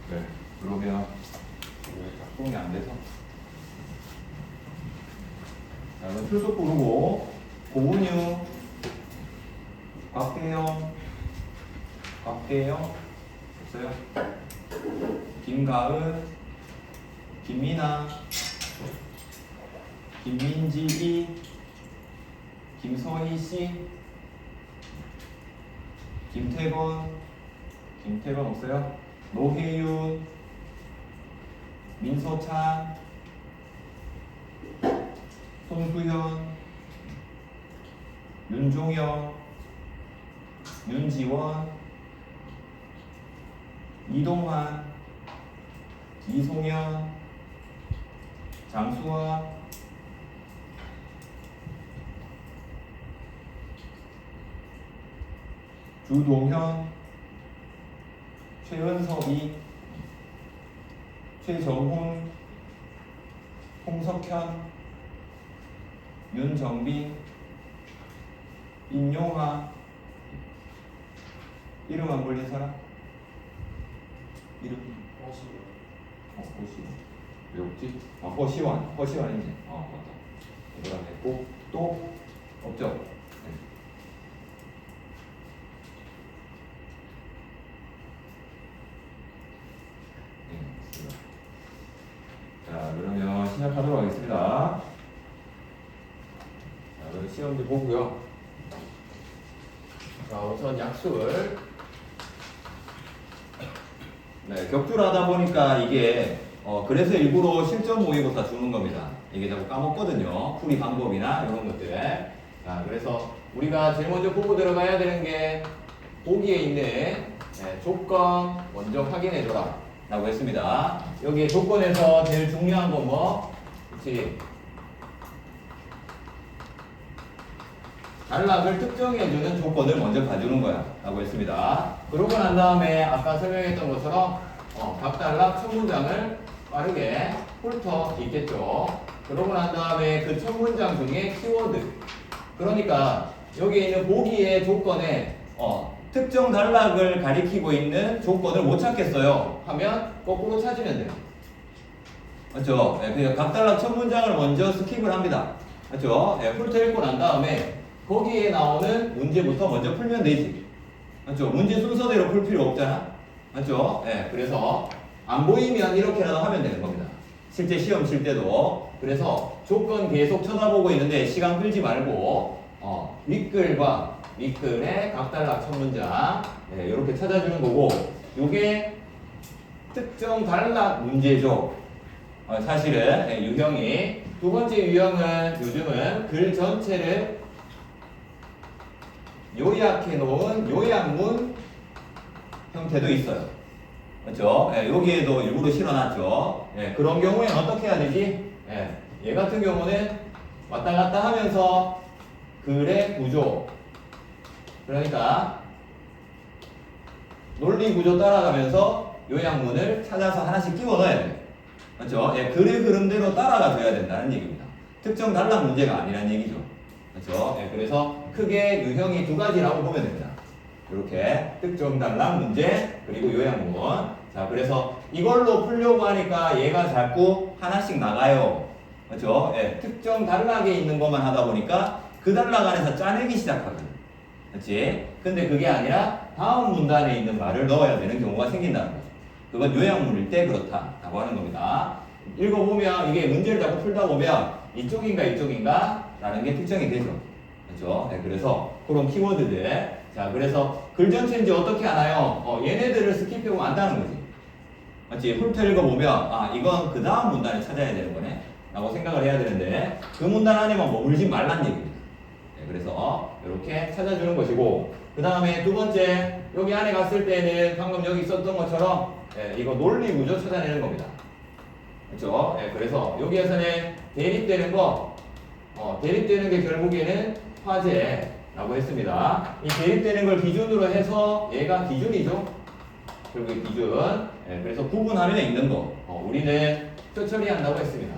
네. 그러면 작동이 안 돼서. 자, 그럼 출석 부르고 고은유, 곽대영, 됐어요? 김가은, 김민아, 김민지이, 김서희씨, 김태건 없어요? 노혜윤, 민서찬, 손수현, 윤종영, 윤지원, 이동환, 이송현, 장수아, 주동현, 최은석이, 최정훈, 홍석현, 윤정빈, 임용아. 이름 안 불린 사람? 이름? 허시원. 왜 없지? 허시원이지. 맞다. 이거랑 했고 또 없죠? 네. 맞습니다. 자, 그러면 시작하도록 하겠습니다. 자, 그럼 시험지 보고요. 자, 우선 약술. 네, 격주를 하다 보니까 이게 그래서 일부러 실전 모의고사 주는 겁니다. 이게 자꾸 까먹거든요. 풀이 방법이나 이런 것들. 자, 그래서 우리가 제일 먼저 보고 들어가야 되는 게 보기에 있는 조건 먼저 확인해줘라 라고 했습니다. 여기에 조건에서 제일 중요한 건 뭐? 그치? 단락을 특정해주는 조건을 먼저 가주는 거야 라고 했습니다. 그러고 난 다음에 아까 설명했던 것처럼 각 단락 첫 문장을 빠르게 훑어 읽겠죠. 그러고 난 다음에 그 첫 문장 중에 키워드, 그러니까 여기에 있는 보기의 조건에 특정 단락을 가리키고 있는 조건을 못 찾겠어요 하면 거꾸로 찾으면 돼요. 맞죠? 그래서 각 단락 첫 문장을 먼저 스킵을 합니다. 맞죠? 훑어 읽고 난 다음에 거기에 나오는 문제부터 먼저 풀면 되지. 맞죠? 문제 순서대로 풀 필요 없잖아. 맞죠? 그래서 안 보이면 이렇게라도 하면 되는 겁니다. 실제 시험 칠 때도. 그래서 조건 계속 쳐다보고 있는데 시간 끌지 말고 윗글과 윗글의 각 단락 첫 문장 이렇게 찾아주는 거고, 요게 특정 단락 문제죠. 사실은 유형이 두 번째 유형은 요즘은 글 전체를 요약해 놓은 요약문 형태도 있어요. 그렇죠? 여기에도 일부러 실어놨죠. 그런 경우에는 어떻게 해야 되지? 얘 같은 경우는 왔다 갔다 하면서 글의 구조, 그러니까 논리 구조 따라가면서 요약문을 찾아서 하나씩 끼워 넣어야 돼요. 그렇죠? 글의 흐름대로 따라가 줘야 된다는 얘기입니다. 특정 단락 문제가 아니란 얘기죠. 그렇죠? 그래서 크게 유형이 두 가지라고 보면 됩니다. 이렇게 특정 단락 문제 그리고 요약문. 자, 그래서 이걸로 풀려고 하니까 얘가 자꾸 하나씩 나가요. 그렇죠? 특정 단락에 있는 것만 하다 보니까 그 단락 안에서 짜내기 시작하거든. 그렇지? 근데 그게 아니라 다음 문단에 있는 말을 넣어야 되는 경우가 생긴다는 거죠. 그건 요약문일 때 그렇다라고 하는 겁니다. 읽어보면 이게 문제를 자꾸 풀다 보면 이쪽인가 라는 게 특정이 되죠. 그렇죠? 그래서 그런 키워드들. 자, 그래서 글 전체인지 어떻게 아나요? 얘네들을 스킵하고 안다는 거지. 맞지? 훑어 읽어보면 이건 그 다음 문단을 찾아야 되는 거네 라고 생각을 해야 되는데 그 문단 안에만 머물지 말란 얘기입니다. 그래서 이렇게 찾아주는 것이고, 그 다음에 두 번째, 여기 안에 갔을 때는 방금 여기 있었던 것처럼 이거 논리 구조 찾아내는 겁니다. 그렇죠? 그래서 여기에서는 대립되는 거, 대립되는 게 결국에는 화제라고 했습니다. 이 대립되는 걸 기준으로 해서 얘가 기준이죠. 결국에 기준. 그래서 구분화면에 있는 거, 우리는 표 처리한다고 했습니다.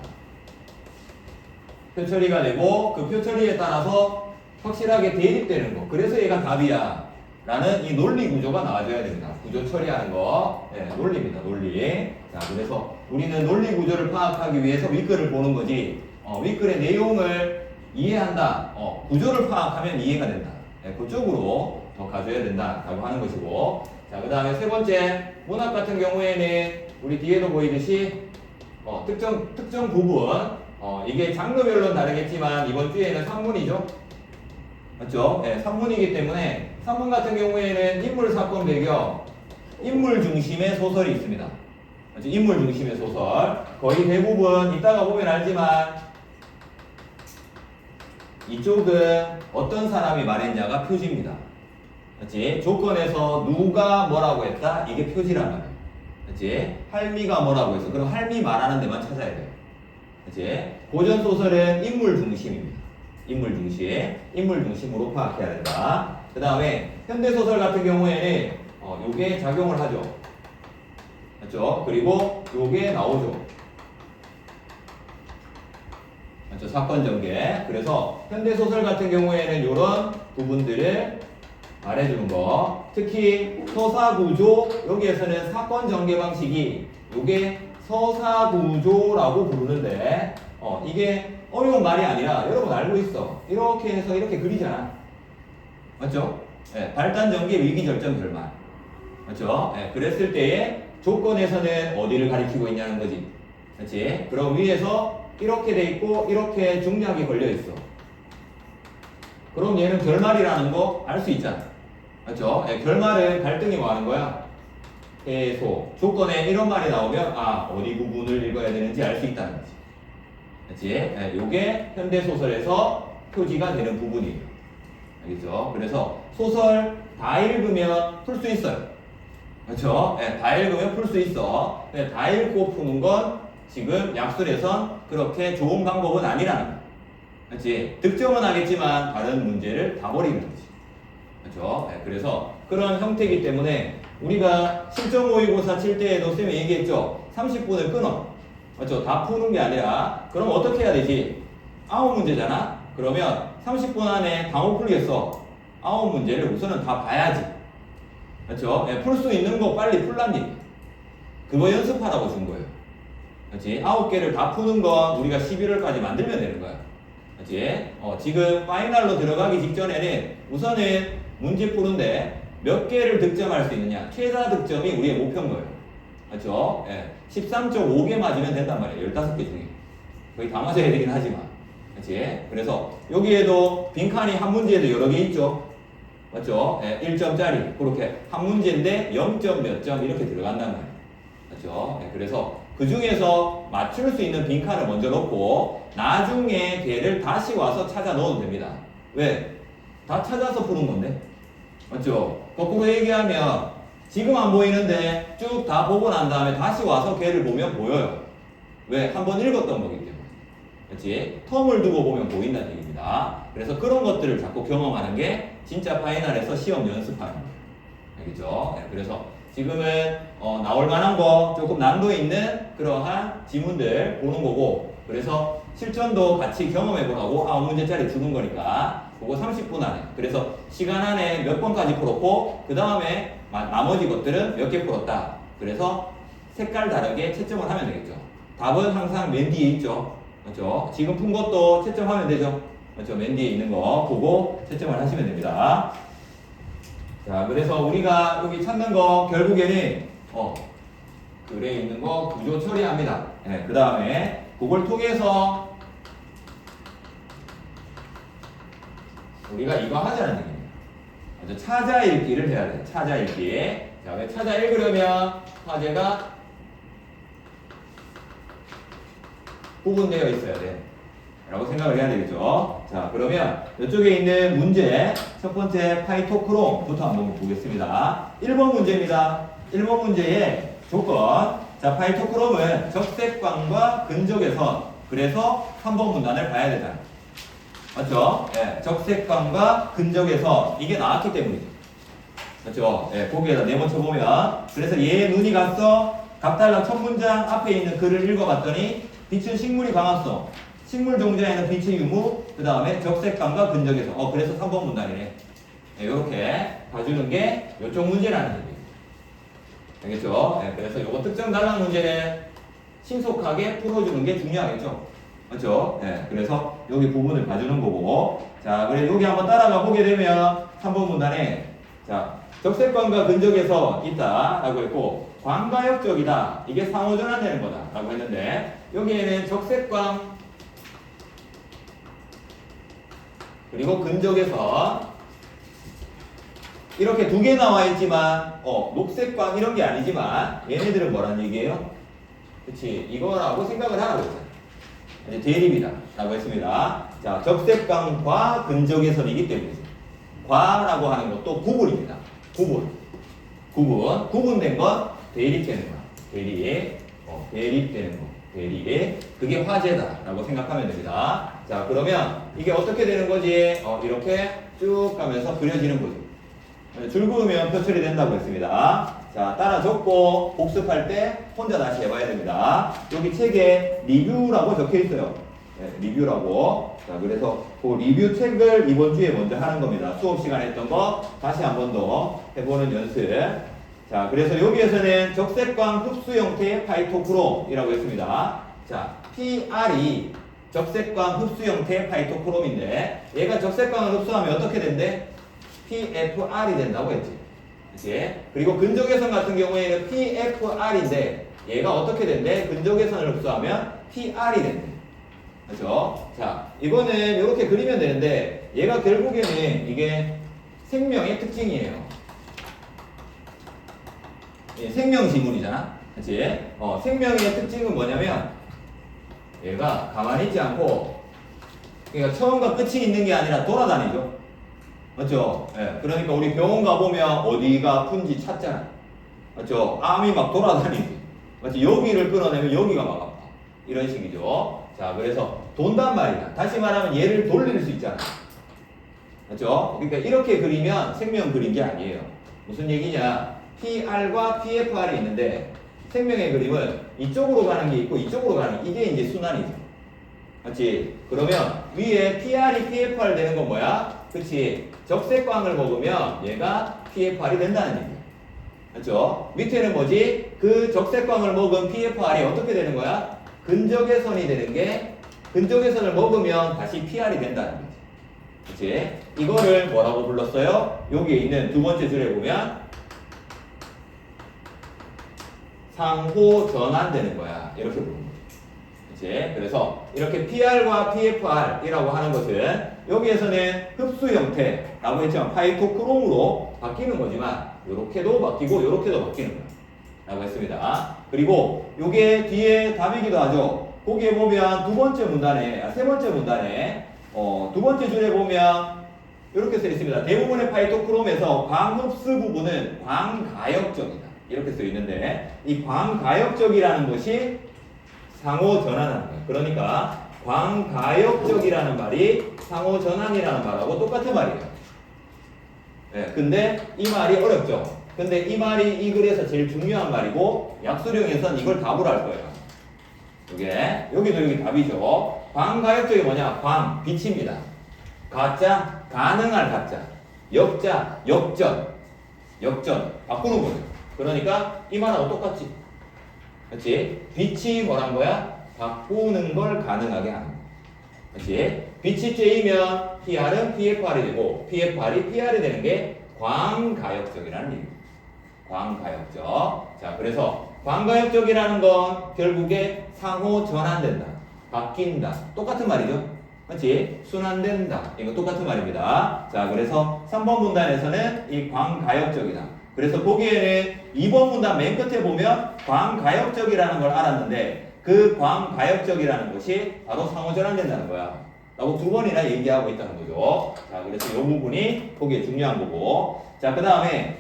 표 처리가 되고 그 표 처리에 따라서 확실하게 대립되는 거. 그래서 얘가 답이야. 라는 이 논리 구조가 나와줘야 됩니다. 구조 처리하는 거. 네, 논리입니다. 논리. 자, 그래서 우리는 논리 구조를 파악하기 위해서 윗글을 보는 거지, 윗글의 내용을 이해한다. 구조를 파악하면 이해가 된다. 네, 그쪽으로 더 가져야 된다라고 하는 것이고. 자, 그 다음에 세 번째, 문학 같은 경우에는 우리 뒤에도 보이듯이 특정 부분, 이게 장르별로는 다르겠지만 이번 주에는 산문이죠. 맞죠? 네, 산문이기 때문에 산문 같은 경우에는 인물, 사건, 배경, 인물 중심의 소설이 있습니다. 맞죠? 인물 중심의 소설. 거의 대부분 이따가 보면 알지만 이쪽은 어떤 사람이 말했냐가 표지입니다. 그렇지? 조건에서 누가 뭐라고 했다? 이게 표지란 말이에요. 그렇지? 할미가 뭐라고 했어? 그럼 할미 말하는 데만 찾아야 돼요. 그렇지? 고전 소설은 인물 중심입니다. 인물 중심, 인물 중심으로 파악해야 된다. 그 다음에 현대 소설 같은 경우에는 요게 작용을 하죠. 맞죠? 그리고 요게 나오죠. 맞죠? 사건 전개. 그래서 현대 소설 같은 경우에는 요런 부분들을 말해주는 거. 특히 서사구조, 여기에서는 사건 전개 방식이 요게 서사구조라고 부르는데, 이게 어려운 말이 아니라 여러분 알고 있어. 이렇게 해서 이렇게 그리잖아. 맞죠? 네, 발단 전개, 위기 절정 결말. 맞죠? 네, 그랬을 때에 조건에서는 어디를 가리키고 있냐는 거지. 그렇지? 그럼 위에서 이렇게 돼 있고 이렇게 중략이 걸려 있어. 그럼 얘는 결말이라는 거 알 수 있잖아. 맞죠? 네, 결말은 갈등이 뭐 하는 거야? 해소. 조건에 이런 말이 나오면 어디 부분을 읽어야 되는지 알 수 있다는 거지. 그렇지? 네, 요게 현대 소설에서 표지가 되는 부분이에요. 알겠죠? 그래서 소설 다 읽으면 풀 수 있어요. 그렇죠? 네, 다 읽으면 풀 수 있어. 네, 다 읽고 푸는 건 지금 약술에선 그렇게 좋은 방법은 아니라는 거야. 그렇지? 득점은 하겠지만 다른 문제를 다 버리는 거지. 그렇죠? 네, 그래서 그런 형태이기 때문에 우리가 실전 모의고사 칠 때에도 쌤이 얘기했죠. 30분을 끊어. 맞죠? 다 푸는 게 아니라 그럼 어떻게 해야 되지? 9문제잖아? 그러면 30분 안에 다 못 풀겠어. 9문제를 우선은 다 봐야지. 그렇죠? 네, 풀 수 있는 거 빨리 풀란니. 그거 연습하라고 준 거예요. 그렇지? 9개를 다 푸는 건 우리가 11월까지 만들면 되는 거야. 그렇지? 지금 파이널로 들어가기 직전에는 우선은 문제 푸는데 몇 개를 득점할 수 있느냐. 최다 득점이 우리의 목표인 거예요. 그렇죠? 예. 13.5개 맞으면 된단 말이에요. 15개 중에. 거의 다 맞아야 되긴 하지만. 그렇지? 그래서 여기에도 빈칸이 한 문제에도 여러 개 있죠. 맞죠? 예. 1점짜리. 그렇게 한 문제인데 0점 몇 점 이렇게 들어간단 말이에요. 그렇죠? 예. 그래서 그 중에서 맞출 수 있는 빈칸을 먼저 넣고 나중에 걔를 다시 와서 찾아 넣어도 됩니다. 왜? 다 찾아서 푸는 건데. 맞죠? 거꾸로 얘기하면 지금 안 보이는데 쭉 다 보고 난 다음에 다시 와서 걔를 보면 보여요. 왜? 한번 읽었던 거기 때문에. 그렇지? 텀을 두고 보면 보인다는 얘기입니다. 그래서 그런 것들을 자꾸 경험하는 게 진짜 파이널에서 시험 연습하는 거예요. 알겠죠? 네, 그래서 지금은 나올 만한 거 조금 난도 있는 그러한 지문들 보는 거고, 그래서 실전도 같이 경험해 보라고 9문제짜리 주는 거니까 그거 30분 안에, 그래서 시간 안에 몇 번까지 풀었고 그 다음에 나머지 것들은 몇 개 풀었다. 그래서 색깔 다르게 채점을 하면 되겠죠. 답은 항상 맨 뒤에 있죠. 그렇죠? 지금 푼 것도 채점하면 되죠. 그렇죠? 맨 뒤에 있는 거 보고 채점을 하시면 됩니다. 자, 그래서 우리가 여기 찾는 거 결국에는 글에 있는 거 구조 처리합니다. 네, 그 다음에 그걸 통해서 우리가 이거 하자는 얘기입니다. 먼저 찾아 읽기를 해야 돼요. 찾아 읽기. 자, 왜 찾아 읽으려면 화제가 구분되어 있어야 돼. 라고 생각을 해야 되겠죠. 자, 그러면 이쪽에 있는 문제, 첫 번째 파이토크롬부터 한번 보겠습니다. 1번 문제입니다. 1번 문제의 조건. 자, 파이토크롬은 적색광과 근적의 선. 그래서 3번 문단을 봐야 되잖아. 맞죠? 예, 적색광과 근적의 선. 이게 나왔기 때문이죠. 맞죠? 예, 거기에다 네모 쳐보면. 그래서 얘 눈이 갔어. 각달락 첫 문장 앞에 있는 글을 읽어봤더니 빛은 식물이 광합성. 식물 종자에는 빛의 유무, 그 다음에 적색감과 근적에서. 그래서 3번 문단이네. 이렇게 봐주는 게 이쪽 문제라는 얘기예요. 알겠죠? 네, 그래서 이거 특정 단락 문제는 신속하게 풀어주는 게 중요하겠죠? 맞죠? 네, 그래서 여기 부분을 봐주는 거고. 자, 그래 여기 한번 따라가 보게 되면 3번 문단에 자, 적색광과 근적에서 있다 라고 했고 광가역적이다. 이게 상호전환되는 거다 라고 했는데 여기에는 적색광 그리고 근적에서 이렇게 두 개 나와 있지만 녹색광 이런 게 아니지만 얘네들은 뭐란 얘기예요? 그치, 이거라고 생각을 하라고 했잖아. 이제 대립이다 라고 했습니다. 자, 적색광과 근적에선이기 때문이죠. 과라고 하는 것도 구분입니다. 구분된 건 대립되는 거. 대립되는 거. 그게 화제다 라고 생각하면 됩니다. 자, 그러면 이게 어떻게 되는 거지? 이렇게 쭉 가면서 그려지는 거죠. 줄 그으면 표출이 된다고 했습니다. 자, 따라 적고 복습할 때 혼자 다시 해봐야 됩니다. 여기 책에 리뷰라고 적혀 있어요. 네, 리뷰라고. 자, 그래서 그 리뷰 책을 이번 주에 먼저 하는 겁니다. 수업 시간에 했던 거 다시 한 번 더 해보는 연습. 자, 그래서 여기에서는 적색광 흡수 형태의 파이토크롬이라고 했습니다. 자, PR이 적색광 흡수 형태의 파이토크롬인데 얘가 적색광을 흡수하면 어떻게 된대? PFR이 된다고 했지. 그치? 그리고 근적외선 같은 경우에는 PFR인데 얘가 어떻게 된대? 근적외선을 흡수하면 PR이 된대. 그렇죠? 자, 이거는 이렇게 그리면 되는데 얘가 결국에는 이게 생명의 특징이에요. 예, 생명 지문이잖아. 그치? 생명의 특징은 뭐냐면 얘가 가만히 있지 않고 그러니까 처음과 끝이 있는 게 아니라 돌아다니죠. 맞죠? 예, 그러니까 우리 병원 가보면 어디가 아픈지 찾잖아. 맞죠? 암이 막 돌아다니지. 맞지? 여기를 끊어내면 여기가 막 아파. 이런 식이죠. 자, 그래서 돈단 말이야. 다시 말하면 얘를 돌릴 수 있잖아. 맞죠? 그러니까 이렇게 그리면 생명 그린 게 아니에요. 무슨 얘기냐? PR과 PFR이 있는데 생명의 그림은 이쪽으로 가는 게 있고 이쪽으로 가는 게 이게 이제 순환이죠. 맞지? 그러면 위에 PR이 PFR 되는 건 뭐야? 그치? 적색광을 먹으면 얘가 PFR이 된다는 얘기야. 맞죠? 밑에는 뭐지? 그 적색광을 먹은 PFR이 어떻게 되는 거야? 근적외선이 되는 게 근적외선을 먹으면 다시 PR이 된다는 거지. 그치? 이거를 뭐라고 불렀어요? 여기에 있는 두 번째 줄에 보면 상호 전환되는 거야. 이렇게 부르는 거지. 그치? 그래서 이렇게 PR과 PFR이라고 하는 것은 여기에서는 흡수 형태라고 했지만 파이토크롬으로 바뀌는 거지만 이렇게도 바뀌고 이렇게도 바뀌는 거야. 라고 했습니다. 그리고 요게 뒤에 답이기도 하죠. 거기에 보면 세 번째 문단에 두 번째 줄에 보면 이렇게 써 있습니다. 대부분의 파이토크롬에서 광흡수 부분은 광가역적이다. 이렇게 써 있는데 이 광가역적이라는 것이 상호 전환하는 거예요. 그러니까 광가역적이라는 말이 상호 전환이라는 말하고 똑같은 말이에요. 네, 근데 이 말이 어렵죠. 근데 이 말이 이 글에서 제일 중요한 말이고 약수령에선 이걸 답으로 할 거예요. 여기도 여기 답이죠. 광가역적이 뭐냐? 광, 빛입니다. 가짜, 가능할 가짜. 역자, 역전. 바꾸는 거죠. 그러니까 이 말하고 똑같지. 그렇지? 빛이 뭐란 거야? 바꾸는 걸 가능하게 하는 거야. 그렇지? 빛이 쬐이면 PR은 PFR이 되고 PFR이 PR이 되는 게 광가역적이라는 얘기입니다. 광가역적. 자, 그래서 광가역적이라는 건 결국에 상호 전환된다. 바뀐다. 똑같은 말이죠. 그렇지? 순환된다. 이거 똑같은 말입니다. 자, 그래서 3번 문단에서는 이 광가역적이다. 그래서 거기에는 2번 문단 맨 끝에 보면 광가역적이라는 걸 알았는데 그 광가역적이라는 것이 바로 상호 전환된다는 거야. 라고 두 번이나 얘기하고 있다는 거죠. 자, 그래서 이 부분이 거기에 중요한 거고. 자, 그 다음에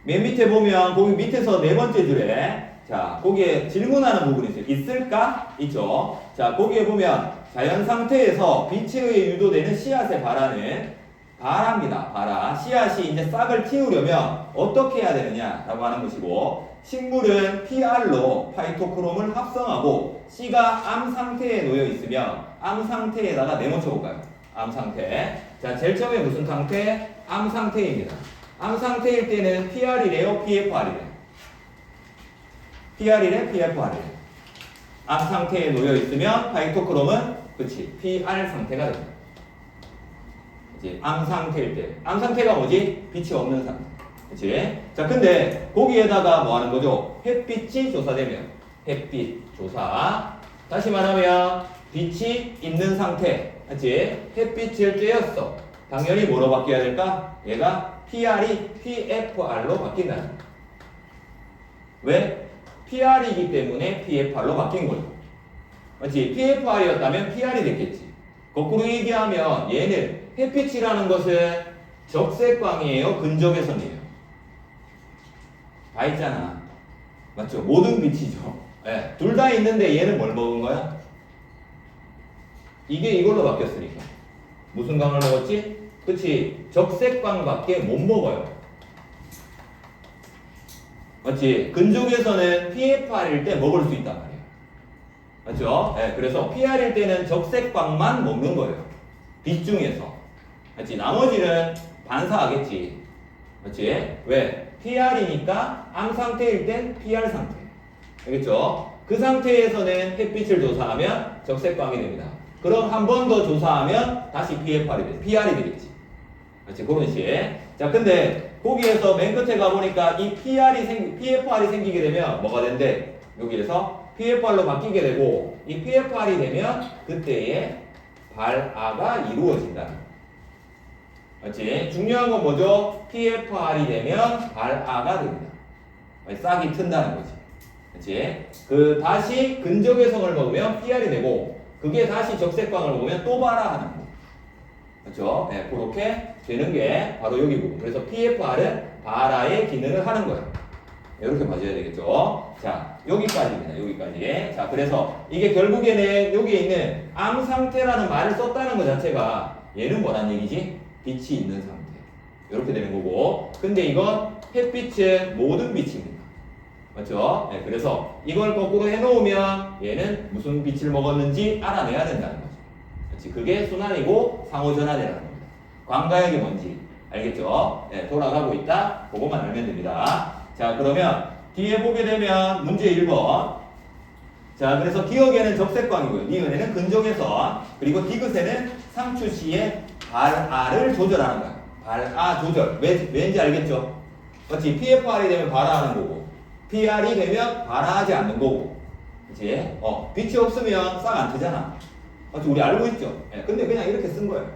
맨 밑에 보면 거기 밑에서 네 번째 줄에 자, 거기에 질문하는 부분이 있어요. 있을까? 있죠. 자, 거기에 보면 자연 상태에서 빛에 의해 유도되는 씨앗의 발화는 발화입니다. 발화. 씨앗이 이제 싹을 틔우려면 어떻게 해야 되느냐라고 하는 것이고 식물은 PR로 파이토크롬을 합성하고 C가 암 상태에 놓여 있으면 암 상태에다가 네모쳐 볼까요? 암 상태. 자, 제일 처음에 무슨 상태? 암 상태입니다. 암 상태일 때는 PR이래요, PFR이래요? PR이래, PFR이래? 암 상태에 놓여 있으면 파이토크롬은 그치, PR 상태가 됩니다. 이제 암 상태일 때. 암 상태가 뭐지? 빛이 없는 상태. 그치? 자, 근데 거기에다가 뭐 하는 거죠? 햇빛이 조사되면 햇빛 조사. 다시 말하면 빛이 있는 상태. 그치? 햇빛을 쬐었어. 당연히 뭐로 바뀌어야 될까? 얘가 PR이 PFR로 바뀐다는 거야. 왜? PR이기 때문에 PFR로 바뀐 거죠. 맞지? PFR이었다면 PR이 됐겠지. 거꾸로 얘기하면 얘는 햇빛이라는 것은 적색광이에요? 근적외선이에요? 다 있잖아. 맞죠? 모든 빛이죠. 네. 둘 다 있는데 얘는 뭘 먹은 거야? 이게 이걸로 바뀌었으니까. 무슨 광을 먹었지? 그치? 적색광밖에 못 먹어요. 맞지? 근적에서는 PFR일 때 먹을 수 있단 말이에요. 맞죠? 네, 그래서 PR일 때는 적색광만 먹는 거예요. 빛 중에서. 맞지? 나머지는 반사하겠지. 맞지? 왜? PR이니까 암 상태일 땐 PR 상태. 알겠죠? 그 상태에서는 햇빛을 조사하면 적색광이 됩니다. 그럼 한 번 더 조사하면 다시 PR이 되겠지. 맞지? 그런 식. 자, 근데 거기에서 맨 끝에 가보니까 이 PFR이 생기게 되면 뭐가 된대? 여기에서 PFR로 바뀌게 되고 이 PFR이 되면 그때에 발아가 이루어진다는 거. 맞지? 중요한 건 뭐죠? PFR이 되면 발아가 됩니다. 싹이 튼다는 거지. 그치? 다시 근적외성을 먹으면 PR이 되고 그게 다시 적색광을 먹으면 또 발아하는 거. 그렇죠? 네, 그렇게 되는 게 바로 여기고. 그래서 PFR은 발아의 기능을 하는 거예요. 이렇게 봐줘야 되겠죠? 자, 여기까지입니다. 여기까지. 자, 그래서 이게 결국에는 여기에 있는 암 상태라는 말을 썼다는 것 자체가 얘는 뭐란 얘기지? 빛이 있는 상태. 이렇게 되는 거고. 근데 이건 햇빛은 모든 빛입니다. 맞죠? 네, 그래서 이걸 거꾸로 해놓으면 얘는 무슨 빛을 먹었는지 알아내야 된다는 거죠. 그렇지? 그게 순환이고 상호전환이라는 겁니다. 광가역이 뭔지 알겠죠? 네, 돌아가고 있다. 그것만 알면 됩니다. 자, 그러면 뒤에 보게 되면 문제 1번. 자, 그래서 기억에는 적색광이고요. 니은에는 근적외선. 그리고 디귿에는 상추 시에 발아를 조절하는 거야. 발아 조절. 왠지 알겠죠? 맞지? PFR이 되면 발아하는 거고. PR이 되면 발아하지 않는 거고. 그치? 빛이 없으면 싹 안 트잖아. 맞지? 우리 알고 있죠? 네, 근데 그냥 이렇게 쓴 거예요.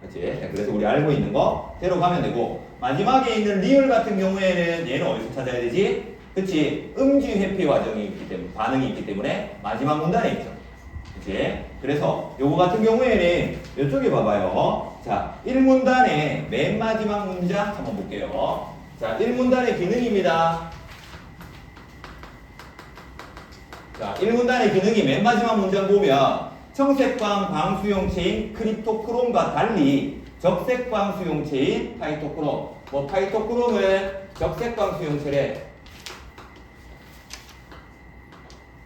그치? 네, 그래서 우리 알고 있는 거 대로 가면 되고. 마지막에 있는 리을 같은 경우에는 얘는 어디서 찾아야 되지? 그치? 음지 회피 과정이 있기 때문에, 반응이 있기 때문에 마지막 문단에 있죠. 그치? 그래서 요거 같은 경우에는 이쪽에 봐봐요. 자, 1문단의 맨 마지막 문장 한번 볼게요. 자, 1문단의 기능입니다. 자, 1문단의 기능이 맨 마지막 문장 보면 청색광 방수용체인 크립토크롬과 달리 적색광 수용체인 파이토크롬. 파이토크롬은 적색광 수용체래.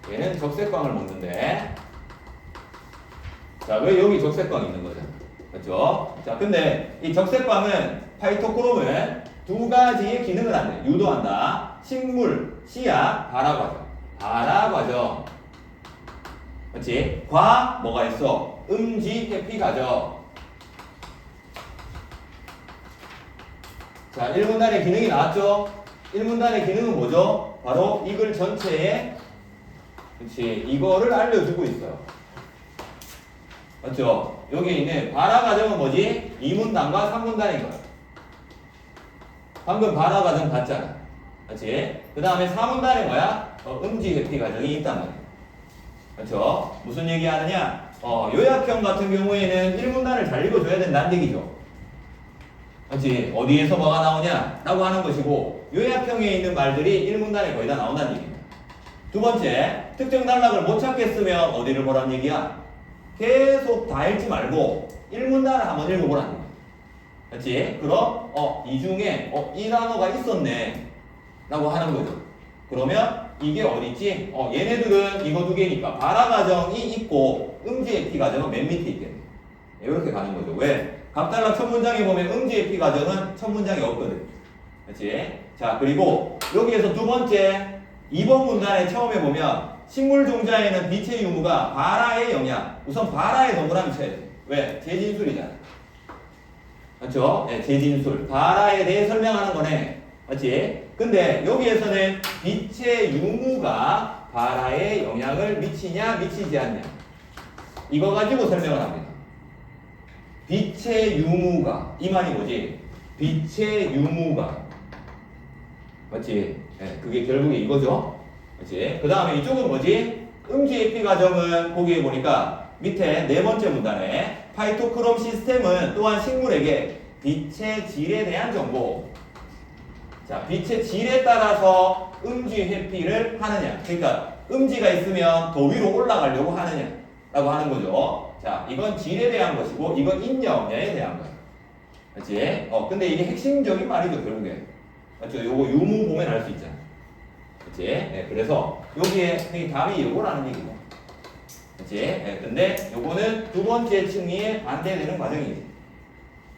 얘는 적색광을 먹는데. 자, 왜 여기 적색광이 있는 거죠? 그렇죠? 자, 근데 이 적색광은 파이토크롬은 두 가지의 기능을 한대. 유도한다. 식물, 씨앗, 발화 과정. 발화 과정. 그렇지? 뭐가 있어? 음지 회피 과정. 자, 1문단의 기능이 나왔죠? 1문단의 기능은 뭐죠? 바로 이 글 전체에 그렇지? 이거를 알려주고 있어요. 맞죠? 여기 있는 발화 과정은 뭐지? 2문단과 3문단인 거야. 방금 발화 과정 봤잖아. 그렇지? 그 다음에 4문단에 뭐야? 음지 회피 과정이 있단 말이야. 그렇죠? 무슨 얘기 하느냐? 요약형 같은 경우에는 1문단을 잘 읽어줘야 된다는 얘기죠. 그렇지? 어디에서 뭐가 나오냐? 라고 하는 것이고, 요약형에 있는 말들이 1문단에 거의 다 나온다는 얘기입니다. 두 번째, 특정 단락을 못 찾겠으면 어디를 보라는 얘기야? 계속 다 읽지 말고 1문단을 한번 읽어보라는 얘기야. 그렇지? 그럼 이 중에 이 단어가 있었네 라고 하는 거죠. 그러면 이게 어디 있지? 얘네들은 이거 두 개니까 발화 과정이 있고 음지 회피 과정은 맨 밑에 있겠네. 이렇게 가는 거죠. 왜? 각달라 첫 문장에 보면 음지의 피가정은 첫 문장이 없거든. 그렇지? 자, 그리고 여기에서 두 번째 2번 문단에 처음에 보면 식물 종자에는 빛의 유무가 발화의 영향. 우선 발화에 동그라미 쳐야 돼. 왜? 재진술이잖아. 맞죠? 네, 재진술. 발화에 대해 설명하는 거네. 맞지? 근데 여기에서는 빛의 유무가 발화에 영향을 미치냐 미치지 않냐. 이거 가지고 설명을 합니다. 빛의 유무가. 이 말이 뭐지? 빛의 유무가. 맞지? 네, 그게 결국에 이거죠. 맞지? 그 다음에 이쪽은 뭐지? 음지의 피가정은 거기에 보니까 밑에 네 번째 문단에 파이토크롬 시스템은 또한 식물에게 빛의 질에 대한 정보. 자, 빛의 질에 따라서 음지 회피를 하느냐. 그러니까 음지가 있으면 더 위로 올라가려고 하느냐. 라고 하는 거죠. 자, 이건 질에 대한 것이고 이건 있냐 없냐에 대한 거야. 맞지? 근데 이게 핵심적인 말이죠, 결국에. 맞죠? 요거 유무 보면 알 수 있잖아. 그치? 네, 그래서 여기에 답이 요거라는 얘기고. 그치? 네, 근데 요거는 두 번째 층위에 반대되는 과정이지.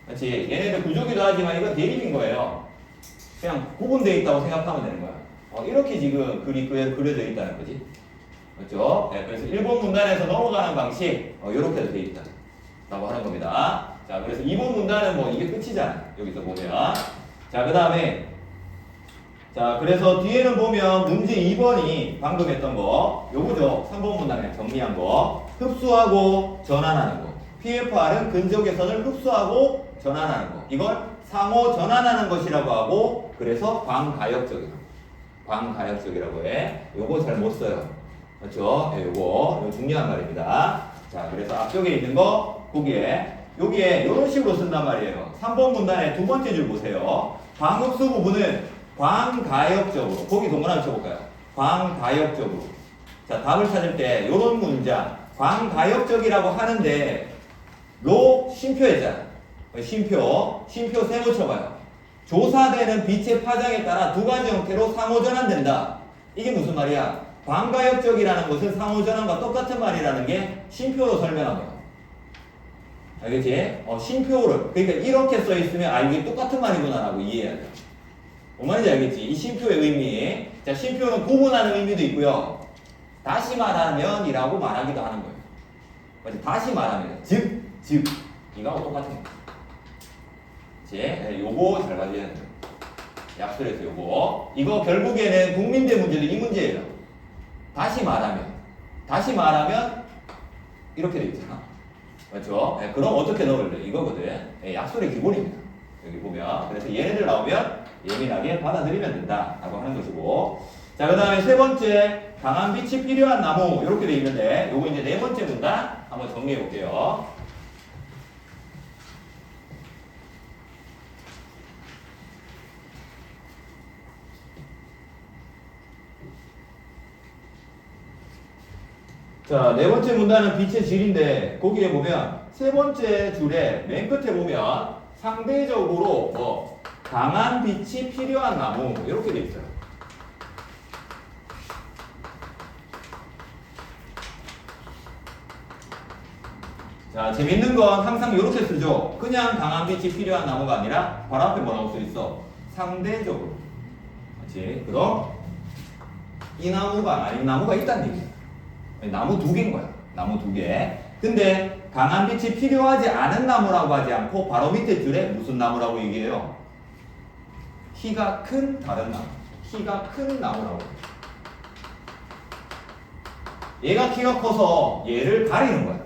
그치? 얘네들 구조기도 하지만 이건 대립인 거예요. 그냥 구분되어 있다고 생각하면 되는 거야. 이렇게 지금 글이 그려져 있다는 거지. 그렇죠? 네, 그래서 1번 문단에서 넘어가는 방식 이렇게도 되어 있다. 라고 하는 겁니다. 자, 그래서 2번 문단은 뭐 이게 끝이잖아. 여기서 보면. 자, 그 다음에 자, 그래서 뒤에는 보면 문제 2번이 방금 했던 거 요거죠. 3번 문단에 정리한 거 흡수하고 전환하는 거. PFR은 근적외선을 흡수하고 전환하는 거. 이걸 상호 전환하는 것이라고 하고 그래서 광가역적이라고. 광가역적이라고 해. 요거 잘 못 써요. 그렇죠? 네, 요거 중요한 말입니다. 자, 그래서 앞쪽에 있는 거 여기에 이런 식으로 쓴단 말이에요. 3번 문단의 두 번째 줄 보세요. 광흡수 부분은 광가역적으로. 거기 동그라미 쳐볼까요? 광가역적으로. 자, 답을 찾을 때 이런 문장 광가역적이라고 하는데 로 쉼표했잖아. 쉼표 세모 쳐봐요. 조사되는 빛의 파장에 따라 두 가지 형태로 상호전환된다. 이게 무슨 말이야? 광가역적이라는 것은 상호전환과 똑같은 말이라는 게 쉼표로 설명한 거야. 알겠지? 쉼표를. 그러니까 이렇게 써 있으면 이게 똑같은 말이구나라고 이해해야 돼. 뭔 말인지 알겠지? 이 쉼표의 의미. 자, 쉼표는 구분하는 의미도 있고요. 다시 말하면이라고 말하기도 하는 거예요. 맞지? 다시 말하면 즉 이거하고 똑같은 거예요. 그치? 요거 잘 봐줘야 돼요. 약술에서 요거. 이거 결국에는 국민대 문제도 이 문제예요. 다시 말하면 이렇게 돼 있잖아. 맞죠? 네, 그럼 어떻게 넣을래? 이거거든. 네, 약술의 기본입니다. 여기 보면. 그래서 얘네들 나오면 예민하게 받아들이면 된다. 라고 하는 것이고. 자, 그 다음에 세 번째, 강한 빛이 필요한 나무. 이렇게 돼 있는데, 요거 이제 네 번째 문단 한번 정리해 볼게요. 자, 네 번째 문단은 빛의 질인데, 거기에 보면 세 번째 줄에 맨 끝에 보면 상대적으로 강한 빛이 필요한 나무 이렇게 돼 있어요. 자, 재밌는 건 항상 이렇게 쓰죠. 그냥 강한 빛이 필요한 나무가 아니라 바로 앞에 뭐라고 써 있어? 상대적으로. 그렇지? 그럼 이 나무가 아닌 나무가 있다는 얘기야. 나무 두 개인 거야. 나무 두 개. 근데 강한 빛이 필요하지 않은 나무라고 하지 않고 바로 밑에 줄에 무슨 나무라고 얘기해요? 키가 큰 다른 나무. 키가 큰 나무라고. 얘가 키가 커서 얘를 가리는 거야.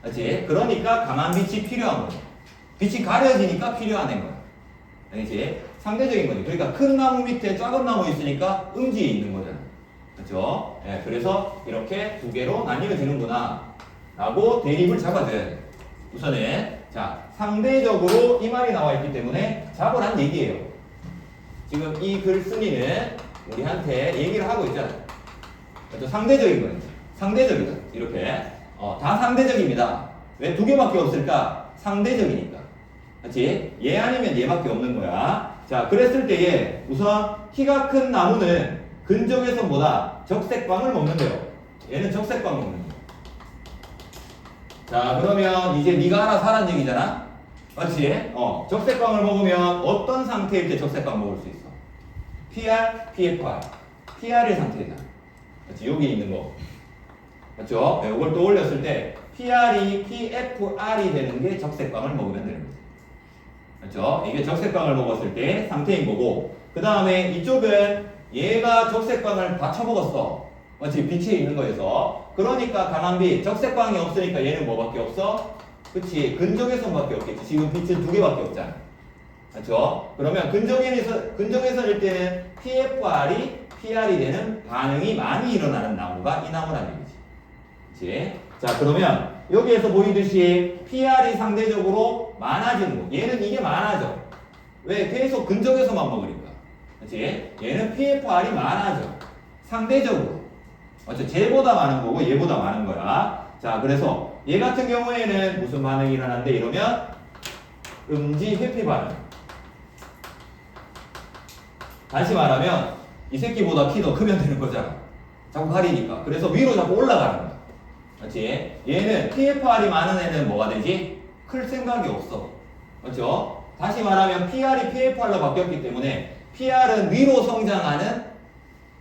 그렇지? 그러니까 강한 빛이 필요한 거야. 빛이 가려지니까 필요한 애인 거야. 알겠지? 상대적인 거지. 그러니까 큰 나무 밑에 작은 나무 있으니까 음지에 있는 거잖아. 그렇죠? 네, 그래서 이렇게 두 개로 나뉘어지는구나 라고 대립을 잡아줘야 돼. 우선은 자, 상대적으로 이 말이 나와 있기 때문에 잡으란 얘기예요. 지금 이 글쓴이는 우리한테 얘기를 하고 있잖아. 그렇죠? 상대적인 거예요. 상대적이다. 이렇게 다 상대적입니다. 왜 두 개밖에 없을까? 상대적이니까. 그렇지? 얘 아니면 얘밖에 없는 거야. 자, 그랬을 때에 우선 키가 큰 나무는 근적외선보다 적색광을 먹는데요. 얘는 적색광 먹는 거야. 자, 그러면 이제 네가 알아서 하라는 얘기잖아. 맞지? 적색광을 먹으면 어떤 상태일 때 적색광 먹을 수 있어? PR, PFR. PR의 상태잖아. 맞지? 여기 있는 거. 맞죠? 네, 이걸 또 올렸을 때 PR이 PFR이 되는 게 적색광을 먹으면 되는 거죠. 맞죠? 이게 적색광을 먹었을 때 상태인 거고, 그 다음에 이쪽은 얘가 적색광을 다 쳐먹었어. 맞지? 빛에 있는 거에서. 그러니까 강한 빛, 적색광이 없으니까 얘는 뭐밖에 없어? 그치? 근적외선밖에 없겠지. 지금 빛은 두 개밖에 없잖아. 맞죠? 그러면 근적외선일 때는 PFR이 PR이 되는 반응이 많이 일어나는 나무가 이 나무라는 얘기지. 그치? 자, 그러면 여기에서 보이듯이 PR이 상대적으로 많아지는 거. 얘는 이게 많아져. 왜? 계속 근적에서만 먹으니까. 그치? 얘는 PFR이 많아져. 상대적으로. 맞죠? 쟤보다 많은 거고 얘보다 많은 거야. 자, 그래서 얘 같은 경우에는 무슨 반응이 일어난대? 이러면 음지 회피 반응. 다시 말하면 이 새끼보다 키 더 크면 되는 거잖아. 자꾸 가리니까. 그래서 위로 자꾸 올라가는 거야. 맞지? 얘는 PFR이 많은 애는 뭐가 되지? 클 생각이 없어. 맞죠? 다시 말하면 PR이 PFR로 바뀌었기 때문에 PR은 위로 성장하는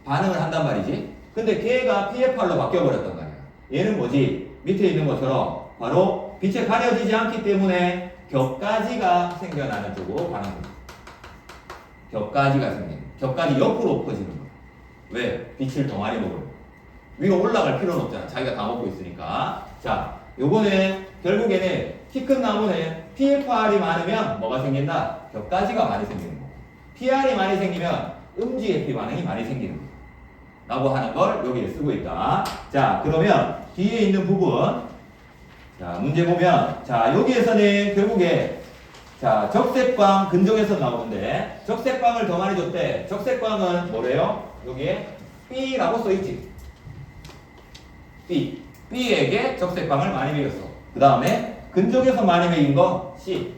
반응을 한단 말이지. 근데 걔가 PFR로 바뀌어버렸단 말이야. 얘는 뭐지? 밑에 있는 것처럼 바로 빛에 가려지지 않기 때문에 겹가지가 생겨나는 쪽으로 가는 거야. 겹가지가 생기는 거야. 겹가지 옆으로 퍼지는 거야. 왜? 빛을 더 많이 먹으면. 위로 올라갈 필요는 없잖아. 자기가 다 먹고 있으니까. 자, 요거는 결국에는 키 큰 나무는 PFR이 많으면 뭐가 생긴다? 겹가지가 많이 생기는 거고, PR이 많이 생기면 음지 회피 반응이 많이 생기는 거 라고 하는 걸 여기에 쓰고 있다. 자, 그러면 뒤에 있는 부분, 자, 문제 보면, 자, 여기에서는 결국에, 자, 적색광 근적에서 나오는데, 적색광을 더 많이 줬대. 적색광은 뭐래요? 여기에 B라고 써있지. B. B에게 적색광을 많이 먹였어. 그 다음에 근적에서 많이 먹인 거 C.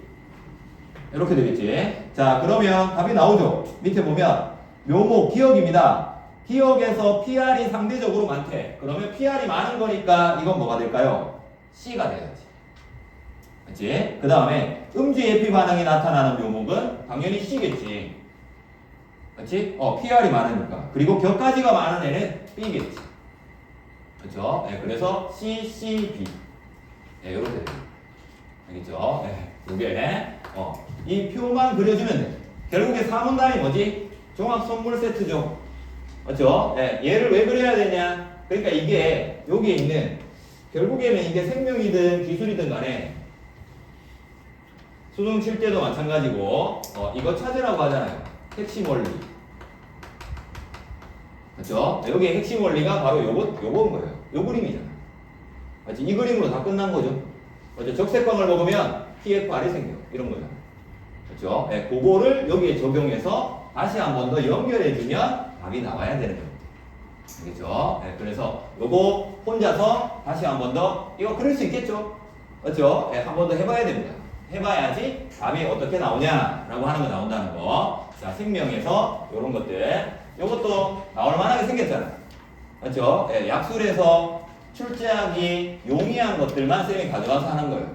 이렇게 되겠지. 자, 그러면 답이 나오죠. 밑에 보면 묘목 기억입니다. 기억에서 PR이 상대적으로 많대. 그러면 PR이 많은 거니까 이건 뭐가 될까요? C가 돼야지. 그치? 그 다음에 음지 예피 반응이 나타나는 묘목은 당연히 C겠지. 그치? PR이 많으니까. 그리고 격가지가 많은 애는 B겠지. 그렇죠? 네, 그래서 C, C, B. 네, 이렇게 됩니다. 알겠죠? 네, 요게 이 표만 그려주면 돼. 결국에 사문단이 뭐지? 종합 선물 세트죠. 맞죠? 네, 얘를 왜 그려야 되냐? 그러니까 이게 여기에 있는, 결국에는 이게 생명이든 기술이든 간에 수능 칠 때도 마찬가지고 이거 찾으라고 하잖아요. 핵심 원리. 그렇죠? 네, 여기에 핵심 원리가 바로 요건 거예요. 요 그림이잖아. 맞지? 이 그림으로 다 끝난 거죠. 맞죠? 적색광을 먹으면 PFR이 생겨. 이런 거잖아. 그렇죠? 네, 그거를 여기에 적용해서 다시 한 번 더 연결해주면 답이 나와야 되는 겁니다. 알겠죠? 네, 그래서 요거 혼자서 다시 한 번 더, 이거 그릴 수 있겠죠? 맞죠? 네, 한 번 더 해봐야 됩니다. 해봐야지 답이 어떻게 나오냐라고 하는 거 나온다는 거. 자, 생명에서 요런 것들. 요것도 나올 만하게 생겼잖아. 맞죠? 네, 약술에서 출제하기 용이한 것들만 쌤이 가져와서 하는 거예요.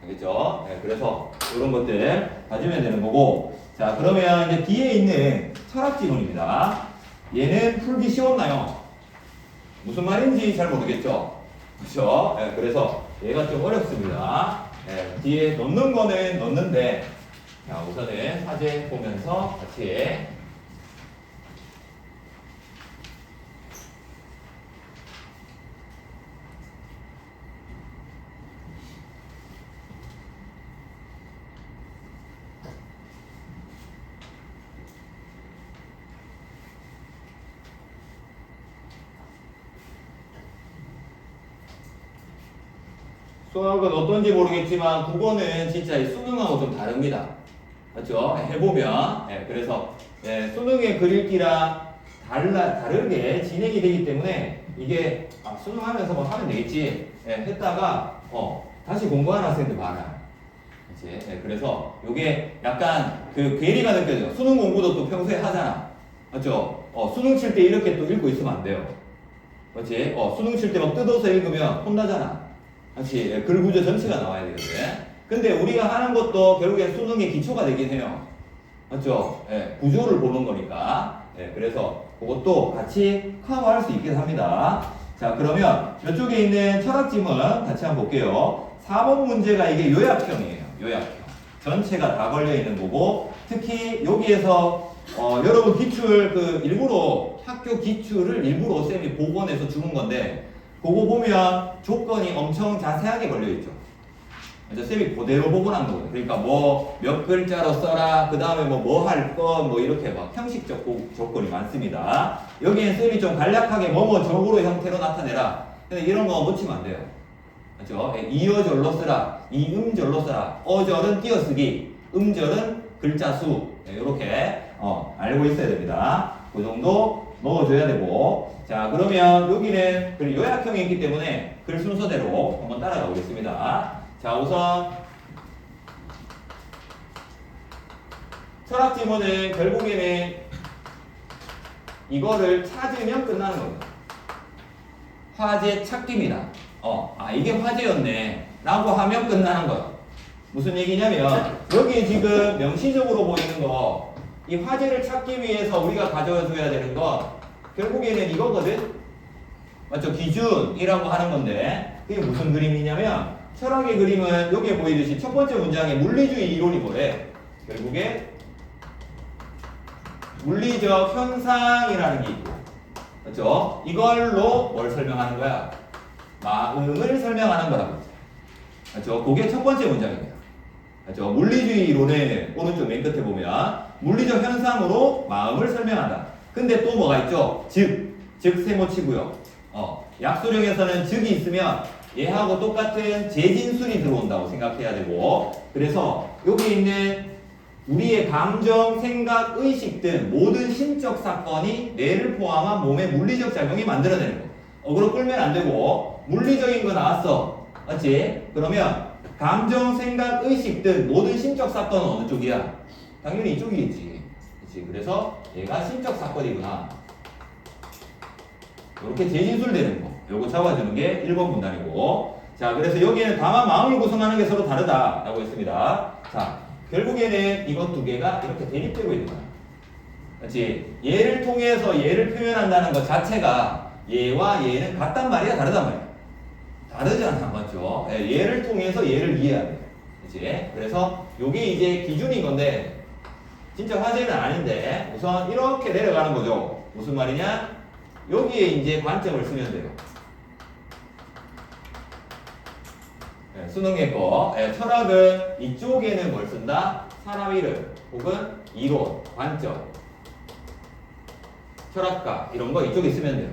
알겠죠? 네, 그래서 이런 것들 가지면 되는 거고. 자, 그러면 이제 뒤에 있는 철학 지문입니다. 얘는 풀기 쉬웠나요? 무슨 말인지 잘 모르겠죠? 그렇죠? 네, 그래서 얘가 좀 어렵습니다. 네, 뒤에 넣는 거는 넣는데, 자, 우선은 사제 보면서 같이 수학은 어떤지 모르겠지만 국어는 진짜 수능하고 좀 다릅니다. 맞죠? 해보면. 네, 그래서 수능의 글읽기랑 다르게 진행이 되기 때문에 이게 수능 하면서 뭐 하면 되겠지. 했다가 다시 공부하는 학생들 많아요. 그치? 그래서 이게 약간 그 괴리가 느껴져요. 수능 공부도 또 평소에 하잖아. 맞죠? 수능 칠 때 이렇게 또 읽고 있으면 안 돼요. 그렇지? 수능 칠 때 막 뜯어서 읽으면 혼나잖아. 그렇지? 글 구조 전체가 나와야 되거든. 근데 우리가 하는 것도 결국에 수능의 기초가 되긴 해요. 맞죠? 예, 구조를 보는 거니까. 예, 그래서 그것도 같이 커버할 수 있긴 합니다. 자, 그러면 이쪽에 있는 철학지문 같이 한번 볼게요. 4번 문제가 이게 요약형이에요. 요약형. 전체가 다 걸려 있는 거고, 특히 여기에서 여러분 기출 일부러 학교 기출을 일부러 쌤이 복원해서 주는 건데, 그거 보면 조건이 엄청 자세하게 걸려 있죠. 그래서 쌤이 그대로 복원한 거거든요. 그러니까 뭐 몇 글자로 써라, 그 다음에 뭐 할 거, 뭐 이렇게 막 형식적 조건이 많습니다. 여기엔 쌤이 좀 간략하게 뭐뭐적으로 형태로 나타내라. 근데 이런 거 묻히면 안 돼요. 그렇죠? 이어절로 쓰라, 이음절로 쓰라, 어절은 띄어쓰기, 음절은 글자 수. 이렇게 알고 있어야 됩니다. 그 정도 넣어줘야 되고. 자, 그러면 여기는 요약형이 있기 때문에 글 순서대로 한번 따라가 보겠습니다. 자, 우선 철학 지문은 결국에는 이거를 찾으면 끝나는 겁니다. 화제 찾기입니다. 이게 화제였네 라고 하면 끝나는 거예요. 무슨 얘기냐면 여기 지금 명시적으로 보이는 거, 이 화제를 찾기 위해서 우리가 가져줘야 되는 건 결국에는 이거거든. 맞죠? 기준이라고 하는 건데, 그게 무슨 그림이냐면 철학의 그림은 여기에 보이듯이 첫 번째 문장에 물리주의 이론이 뭐래? 결국에 물리적 현상이라는 게 있고, 그렇죠? 이걸로 뭘 설명하는 거야? 마음을 설명하는 거라고. 그렇죠? 그게 첫 번째 문장입니다. 그렇죠? 물리주의 이론의 오른쪽 맨 끝에 보면 물리적 현상으로 마음을 설명한다. 근데 또 뭐가 있죠? 즉 세모치고요. 약수령에서는 즉이 있으면 얘하고 똑같은 재진술이 들어온다고 생각해야 되고, 그래서 여기 있는 우리의 감정, 생각, 의식 등 모든 신적 사건이 뇌를 포함한 몸의 물리적 작용이 만들어내는 거. 어그로 끌면 안 되고, 물리적인 거 나왔어. 맞지? 그러면 감정, 생각, 의식 등 모든 신적 사건은 어느 쪽이야? 당연히 이쪽이겠지. 그치? 그래서 얘가 신적 사건이구나. 이렇게 재진술 되는 거. 요거 잡아주는 게 1번 문단이고. 자, 그래서 여기에는 다만 마음을 구성하는 게 서로 다르다라고 했습니다. 자, 결국에는 이것 두 개가 이렇게 대립되고 있는 거야. 그렇지? 얘를 통해서 얘를 표현한다는 것 자체가 얘와 얘는 같단 말이야, 다르단 말이야? 다르잖아, 맞죠? 얘를 통해서 얘를 이해해야 돼. 그렇지? 그래서 요게 이제 기준인 건데, 진짜 화제는 아닌데, 우선 이렇게 내려가는 거죠. 무슨 말이냐? 여기에 이제 관점을 쓰면 돼요. 수능의 거. 철학은 이쪽에는 뭘 쓴다? 사람 이름 혹은 이론, 관점, 철학가 이런 거 이쪽에 쓰면 돼요.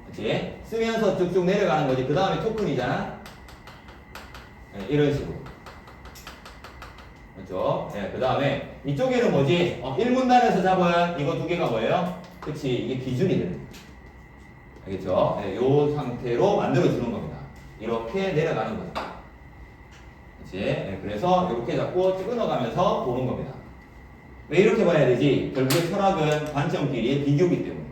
그렇지? 쓰면서 쭉쭉 내려가는 거지. 그 다음에 토큰이잖아. 이런 식으로. 그렇죠? 그 다음에 이쪽에는 뭐지? 1문단에서 잡은 이거 두 개가 뭐예요? 그치? 이게 기준이 되는 거예요. 알겠죠? 이 상태로 만들어주는 겁니다. 이렇게 내려가는 거죠. 그치? 그래서 이렇게 잡고 끊어가면서 보는 겁니다. 왜 이렇게 봐야 되지? 결국에 철학은 관점끼리의 비교이기 때문에.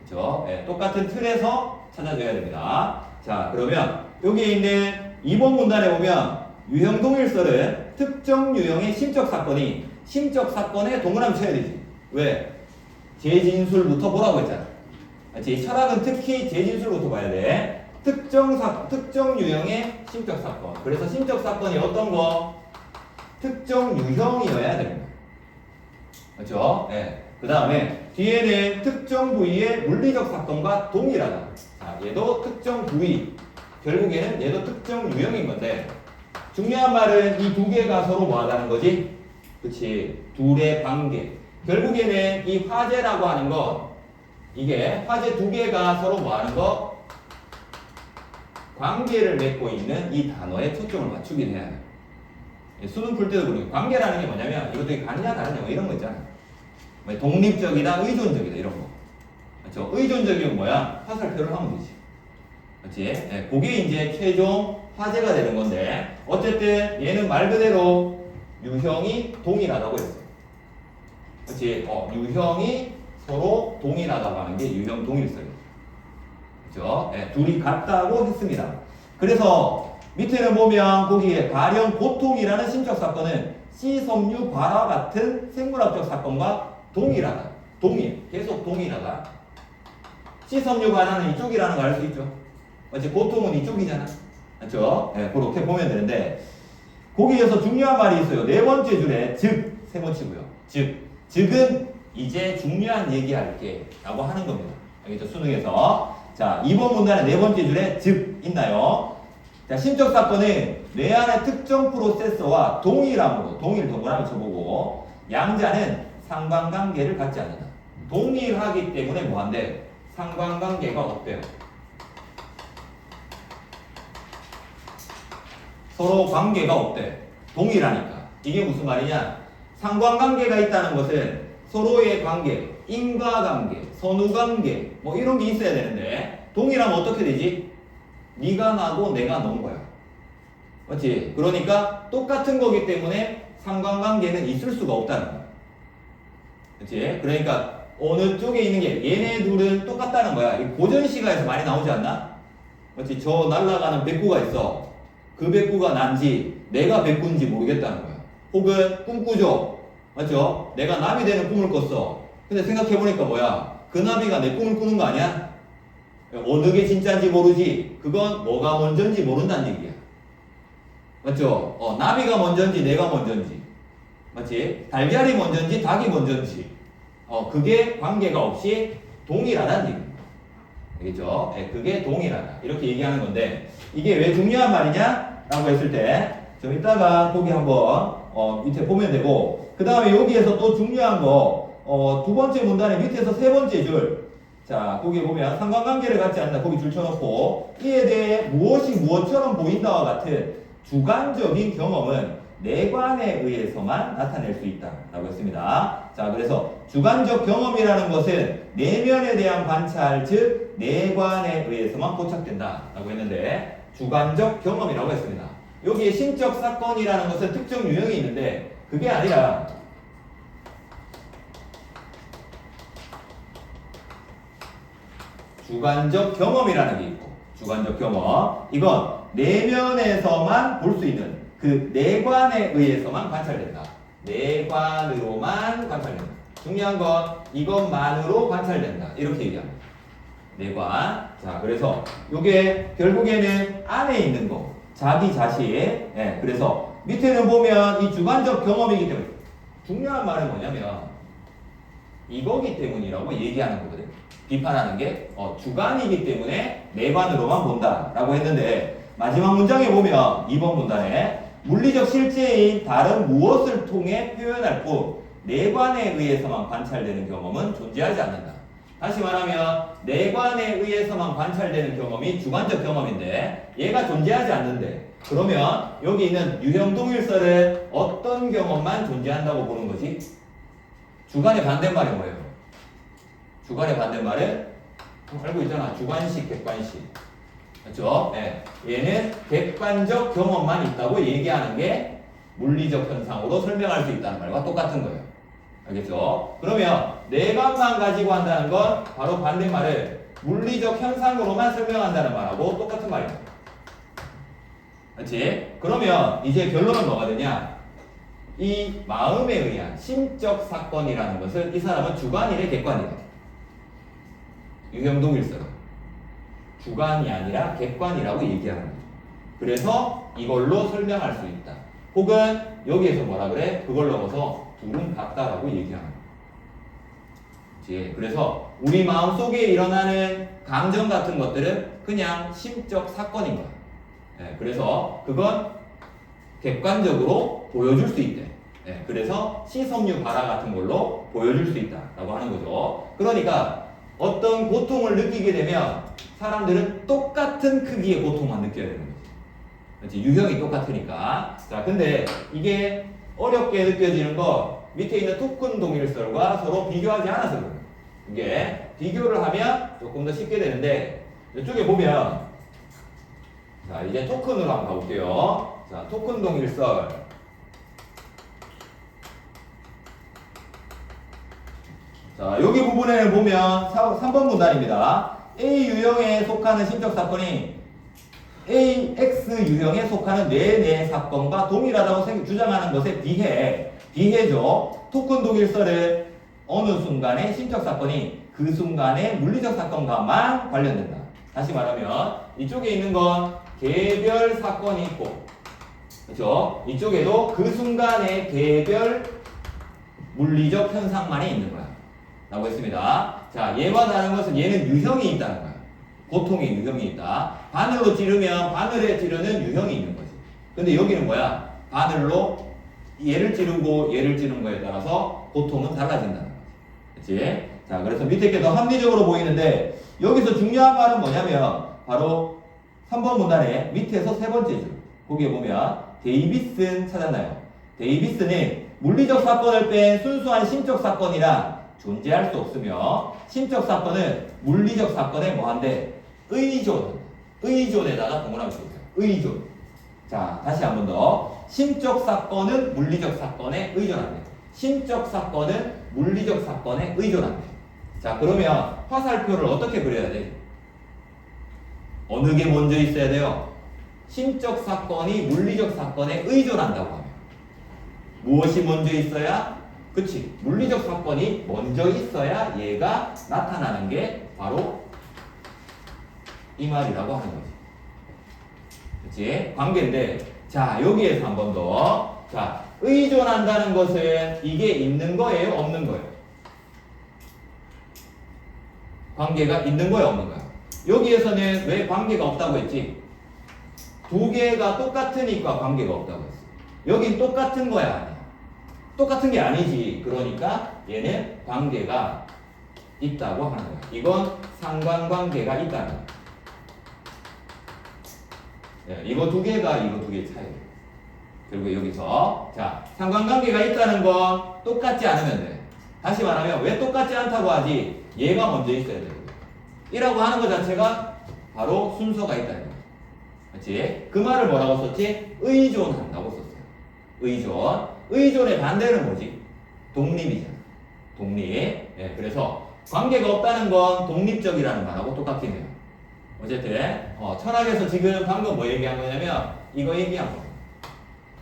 그쵸? 똑같은 틀에서 찾아줘야 됩니다. 자, 그러면 여기에 있는 2번 문단에 보면 유형 동일설은 특정 유형의 심적 사건에 동그라미 쳐야 되지. 왜? 재진술부터 보라고 했잖아. 철학은 특히 재진술부터 봐야 돼. 특정 유형의 심적 사건. 그래서 심적 사건이 어떤 거? 특정 유형이어야 됩니다. 그렇죠? 그 다음에 뒤에는 특정 부위의 물리적 사건과 동일하다. 자, 얘도 특정 부위. 결국에는 얘도 특정 유형인 건데, 중요한 말은 이 두 개가 서로 뭐 하다는 거지? 그치? 둘의 관계. 결국에는 이 화제라고 하는 건, 이게 화제 두 개가 서로 뭐 하는 거? 관계를 맺고 있는 이 단어에 초점을 맞추긴 해야 돼요. 수능 풀 때도 그러고, 관계라는 게 뭐냐면 이것도 같냐 다르냐 뭐 이런 거 있잖아. 독립적이다, 의존적이다 이런 거. 그렇죠? 의존적이면 뭐야? 화살표를 하면 되지. 그렇지? 그게 이제 최종 화제가 되는 건데, 어쨌든 얘는 말 그대로 유형이 동일하다고 했어요. 그렇지? 유형이 서로 동일하다고 하는 게 유형 동일설이에요. 그렇죠? 둘이 같다고 했습니다. 그래서 밑에는 보면 거기에 가령 고통이라는 심적 사건은 C섬유 발화 같은 생물학적 사건과 동일하다. 계속 동일하다. C섬유 발화는 이쪽이라는 걸 알 수 있죠. 맞지? 고통은 이쪽이잖아. 맞죠? 네, 그렇게 보면 되는데 거기에서 중요한 말이 있어요. 네 번째 줄에 즉 세모치고요. 즉은 이제 중요한 얘기할게 라고 하는 겁니다. 알겠죠? 수능에서. 자, 2번 문단의 네 번째 줄에 즉 있나요? 자, 심적 사건은 뇌 안의 특정 프로세서와 동일함으로 동일함을 쳐보고 양자는 상관관계를 갖지 않는다. 동일하기 때문에 뭐한데? 상관관계가 없대요. 서로 관계가 없대. 동일하니까. 이게 무슨 말이냐? 상관관계가 있다는 것은 서로의 관계, 인과관계, 선후관계 뭐 이런 게 있어야 되는데 동일하면 어떻게 되지? 네가 나고 내가 넌 거야. 맞지? 그러니까 똑같은 거기 때문에 상관관계는 있을 수가 없다는 거야. 그치? 그러니까 어느 쪽에 있는 게 얘네 둘은 똑같다는 거야. 이 고전시가에서 많이 나오지 않나? 맞지? 저 날아가는 백구가 있어. 그 백구가 난지 내가 백구인지 모르겠다는 거야. 혹은 꿈꾸죠. 맞죠? 내가 나비 되는 꿈을 꿨어. 근데 생각해보니까 뭐야? 그 나비가 내 꿈을 꾸는 거 아니야? 어느 게 진짜인지 모르지. 그건 뭐가 먼저인지 모른다는 얘기야. 맞죠? 나비가 먼저인지 내가 먼저인지. 맞지? 달걀이 먼저인지 닭이 먼저인지. 그게 관계가 없이 동일하다는 얘기입니다. 알겠죠? 네, 그게 동일하다. 이렇게 얘기하는 건데, 이게 왜 중요한 말이냐? 라고 했을 때, 좀 이따가 거기 한번, 밑에 보면 되고, 그 다음에 여기에서 또 중요한 거, 두 번째 문단의 밑에서 세 번째 줄. 자, 거기 보면 상관관계를 갖지 않는다. 거기 줄 쳐놓고, 이에 대해 무엇이 무엇처럼 보인다와 같은 주관적인 경험은 내관에 의해서만 나타낼 수 있다. 라고 했습니다. 자, 그래서 주관적 경험이라는 것은 내면에 대한 관찰, 즉, 내관에 의해서만 포착된다. 라고 했는데, 주관적 경험이라고 했습니다. 여기에 심적 사건이라는 것은 특정 유형이 있는데, 그게 아니라, 주관적 경험이라는 게 있고, 주관적 경험. 이건 내면에서만 볼 수 있는 그 내관에 의해서만 관찰된다. 내관으로만 관찰된다. 중요한 건 이것만으로 관찰된다. 이렇게 얘기합니다. 내관. 자, 그래서 이게 결국에는 안에 있는 거. 자기 자신. 예, 그래서 밑에는 보면 이 주관적 경험이기 때문에 중요한 말은 뭐냐면 이거기 때문이라고 얘기하는 거거든. 비판하는 게 주관이기 때문에 내관으로만 본다라고 했는데 마지막 문장에 보면 2번 문단에 물리적 실제인 다른 무엇을 통해 표현할 뿐 내관에 의해서만 관찰되는 경험은 존재하지 않는다. 다시 말하면 내관에 의해서만 관찰되는 경험이 주관적 경험인데 얘가 존재하지 않는데 그러면 여기 있는 유형 동일설은 어떤 경험만 존재한다고 보는 거지? 주관의 반대말이 뭐예요? 주관의 반대말은 알고 있잖아. 주관식, 객관식. 맞죠? 네. 얘는 객관적 경험만 있다고 얘기하는 게 물리적 현상으로 설명할 수 있다는 말과 똑같은 거예요. 알겠죠? 그러면 내관만 가지고 한다는 건 바로 반대말을 물리적 현상으로만 설명한다는 말하고 똑같은 말입니다. 그렇지? 그러면 이제 결론은 뭐가 되냐? 이 마음에 의한 심적 사건이라는 것은 이 사람은 주관이래, 객관이래? 유형동일설은 주관이 아니라 객관이라고 얘기하는 거죠. 그래서 이걸로 설명할 수 있다. 혹은 여기에서 뭐라 그래? 그걸 넘어서 둘은 같다라고 얘기하는 거지. 그래서 우리 마음속에 일어나는 감정 같은 것들은 그냥 심적 사건인 거야. 네, 그래서 그건 객관적으로 보여줄 수 있대. 네, 그래서 C섬유 발화 같은 걸로 보여줄 수 있다라고 하는 거죠. 그러니까 어떤 고통을 느끼게 되면 사람들은 똑같은 크기의 고통만 느껴야 되는 거지. 그렇지? 유형이 똑같으니까. 자, 근데 이게 어렵게 느껴지는 거 밑에 있는 토큰 동일설과 서로 비교하지 않아서 그래요. 이게 비교를 하면 조금 더 쉽게 되는데 이쪽에 보면 자, 이제 토큰으로 한번 가볼게요. 자, 토큰 동일설. 자, 여기 부분에 보면 3번 문단입니다. A 유형에 속하는 심적 사건이 A, X 유형에 속하는 네네 사건과 동일하다고 주장하는 것에 비해죠. 토큰 독일설은 어느 순간에 심적 사건이 그 순간의 물리적 사건과만 관련된다. 다시 말하면 이쪽에 있는 건 개별 사건이 있고, 그렇죠? 이쪽에도 그 순간의 개별 물리적 현상만이 있는 거야. 라고 했습니다. 자, 얘와 다른 것은 얘는 유형이 있다는 거야. 고통의 유형이 있다. 바늘로 찌르면 바늘에 찌르는 유형이 있는 거지. 근데 여기는 뭐야? 바늘로 얘를 찌르고 얘를 찌르는 거에 따라서 고통은 달라진다는 거지. 그치? 자, 그래서 밑에 게 더 합리적으로 보이는데 여기서 중요한 말은 뭐냐면 바로 3번 문단의 밑에서 세 번째 줄. 거기에 보면 데이비슨 찾았나요? 데이비슨은 물리적 사건을 뺀 순수한 심적 사건이란 존재할 수 없으며 심적 사건은 물리적 사건에 뭐한데? 의존에다가 동그라미 쳐주세요. 의존. 자, 다시 한 번 더. 심적 사건은 물리적 사건에 의존한대. 심적 사건은 물리적 사건에 의존한대. 자, 그러면 화살표를 어떻게 그려야 돼? 어느 게 먼저 있어야 돼요? 심적 사건이 물리적 사건에 의존한다고 하면 무엇이 먼저 있어야? 그치, 물리적 사건이 먼저 있어야 얘가 나타나는 게 바로 이 말이라고 하는 거지. 그치? 관계인데, 자, 여기에서 한 번 더. 자, 의존한다는 것은 이게 있는 거예요? 없는 거예요? 관계가 있는 거예요? 없는 거예요? 여기에서는 왜 관계가 없다고 했지? 두 개가 똑같으니까 관계가 없다고 했어. 여긴 똑같은 거야? 아니야? 똑같은 게 아니지. 그러니까 얘는 관계가 있다고 하는 거야. 이건 상관관계가 있다는 거야. 네, 이거 두 개가 이거 두 개의 차이예요. 그리고 여기서 자, 상관관계가 있다는 건 똑같지 않으면 돼. 다시 말하면 왜 똑같지 않다고 하지? 얘가 먼저 있어야 돼. 이라고 하는 것 자체가 바로 순서가 있다는 거야. 그렇지? 그 말을 뭐라고 썼지? 의존한다고 썼어요. 의존. 의존의 반대는 뭐지? 독립이잖아. 독립. 네, 그래서 관계가 없다는 건 독립적이라는 말하고 똑같긴 해요. 어쨌든 철학에서 지금 방금 뭐 얘기한 거냐면 이거 얘기한 거예요.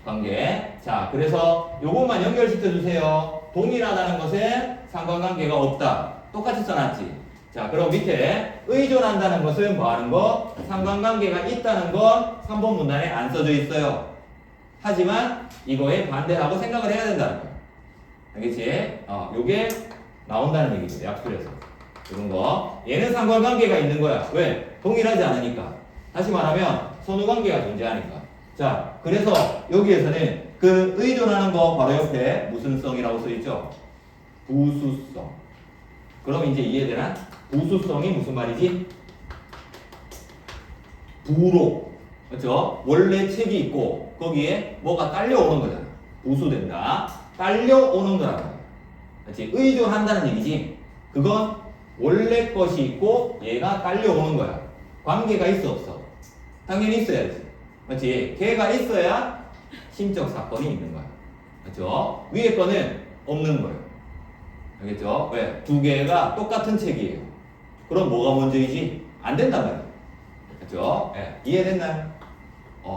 관계. 자, 그래서 요것만 연결시켜 주세요. 동일하다는 것은 상관관계가 없다. 똑같이 써놨지. 자, 그럼 밑에 의존한다는 것은 뭐 하는 거? 상관관계가 있다는 건 3번 문단에 안 써져 있어요. 하지만 이거에 반대하고 생각을 해야 된다는 거야. 알겠지? 요게 나온다는 얘기죠. 약술에서. 이런 거. 얘는 상관관계가 있는 거야. 왜? 동일하지 않으니까. 다시 말하면 선후관계가 존재하니까. 자, 그래서 여기에서는 그 의존하는 거 바로 옆에 무슨 성이라고 써있죠? 부수성. 그럼 이제 이해되나? 부수성이 무슨 말이지? 부록. 그렇죠? 원래 책이 있고 거기에 뭐가 딸려오는 거잖아. 부수된다. 딸려오는 거라고. 그렇지? 의존한다는 얘기지. 그건 원래 것이 있고 얘가 딸려오는 거야. 관계가 있어 없어? 당연히 있어야지. 그렇지? 걔가 있어야 심적 사건이 있는 거야. 그렇죠? 위에 거는 없는 거예요. 알겠죠? 왜? 두 개가 똑같은 책이에요. 그럼 뭐가 먼저이지? 안 된단 말이에요. 그렇죠? 네. 이해됐나요?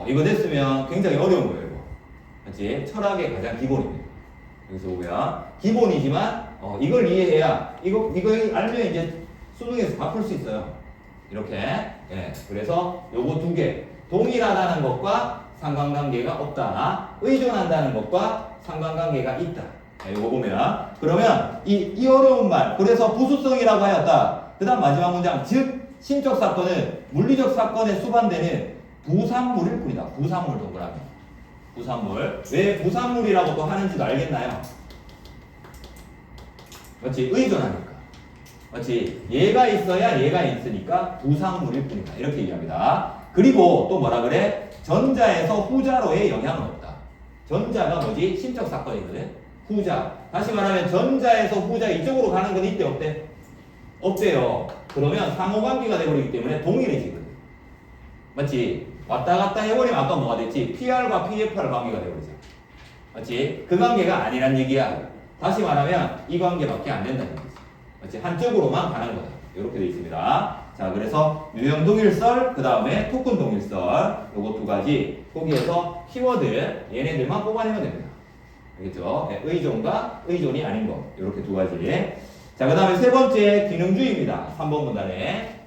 이거 됐으면 굉장히 어려운 거예요. 이거. 그렇지? 철학의 가장 기본입니다. 여기서 보면 기본이지만 이걸 이해해야 이걸 알면 이제 수능에서 바꿀 수 있어요. 이렇게. 예. 그래서 요거 두 개. 동일하다는 것과 상관관계가 없다. 의존한다는 것과 상관관계가 있다. 예, 요거 보면 그러면 이 어려운 말. 그래서 부수성이라고 하였다. 그 다음 마지막 문장. 즉 심적 사건은 물리적 사건에 수반되는 부산물일 뿐이다. 부산물 동그라미. 부산물. 왜 부산물이라고 또 하는지도 알겠나요? 그렇지? 의존하니까. 그렇지? 얘가 있어야 얘가 있으니까 부산물일 뿐이다. 이렇게 얘기합니다. 그리고 또 뭐라 그래? 전자에서 후자로의 영향은 없다. 전자가 뭐지? 심적 사건이거든. 후자. 다시 말하면 전자에서 후자 이쪽으로 가는 건 있대 없대? 없대요. 그러면 상호관계가 되어버리기 때문에 동일해지거든. 맞지? 왔다 갔다 해버리면 아까 뭐가 됐지? PR과 PFR 관계가 되어버리잖아. 맞지? 그 관계가 아니란 얘기야. 다시 말하면 이 관계밖에 안 된다는 얘기지. 맞지? 한쪽으로만 가는 거다. 이렇게 되어 있습니다. 자, 그래서 유형 동일설, 그 다음에 토큰 동일설, 요거 두 가지. 거기에서 키워드, 얘네들만 뽑아내면 됩니다. 알겠죠? 네, 의존과 의존이 아닌 거. 요렇게 두 가지. 자, 그 다음에 세 번째, 기능주의입니다. 3번 문단에.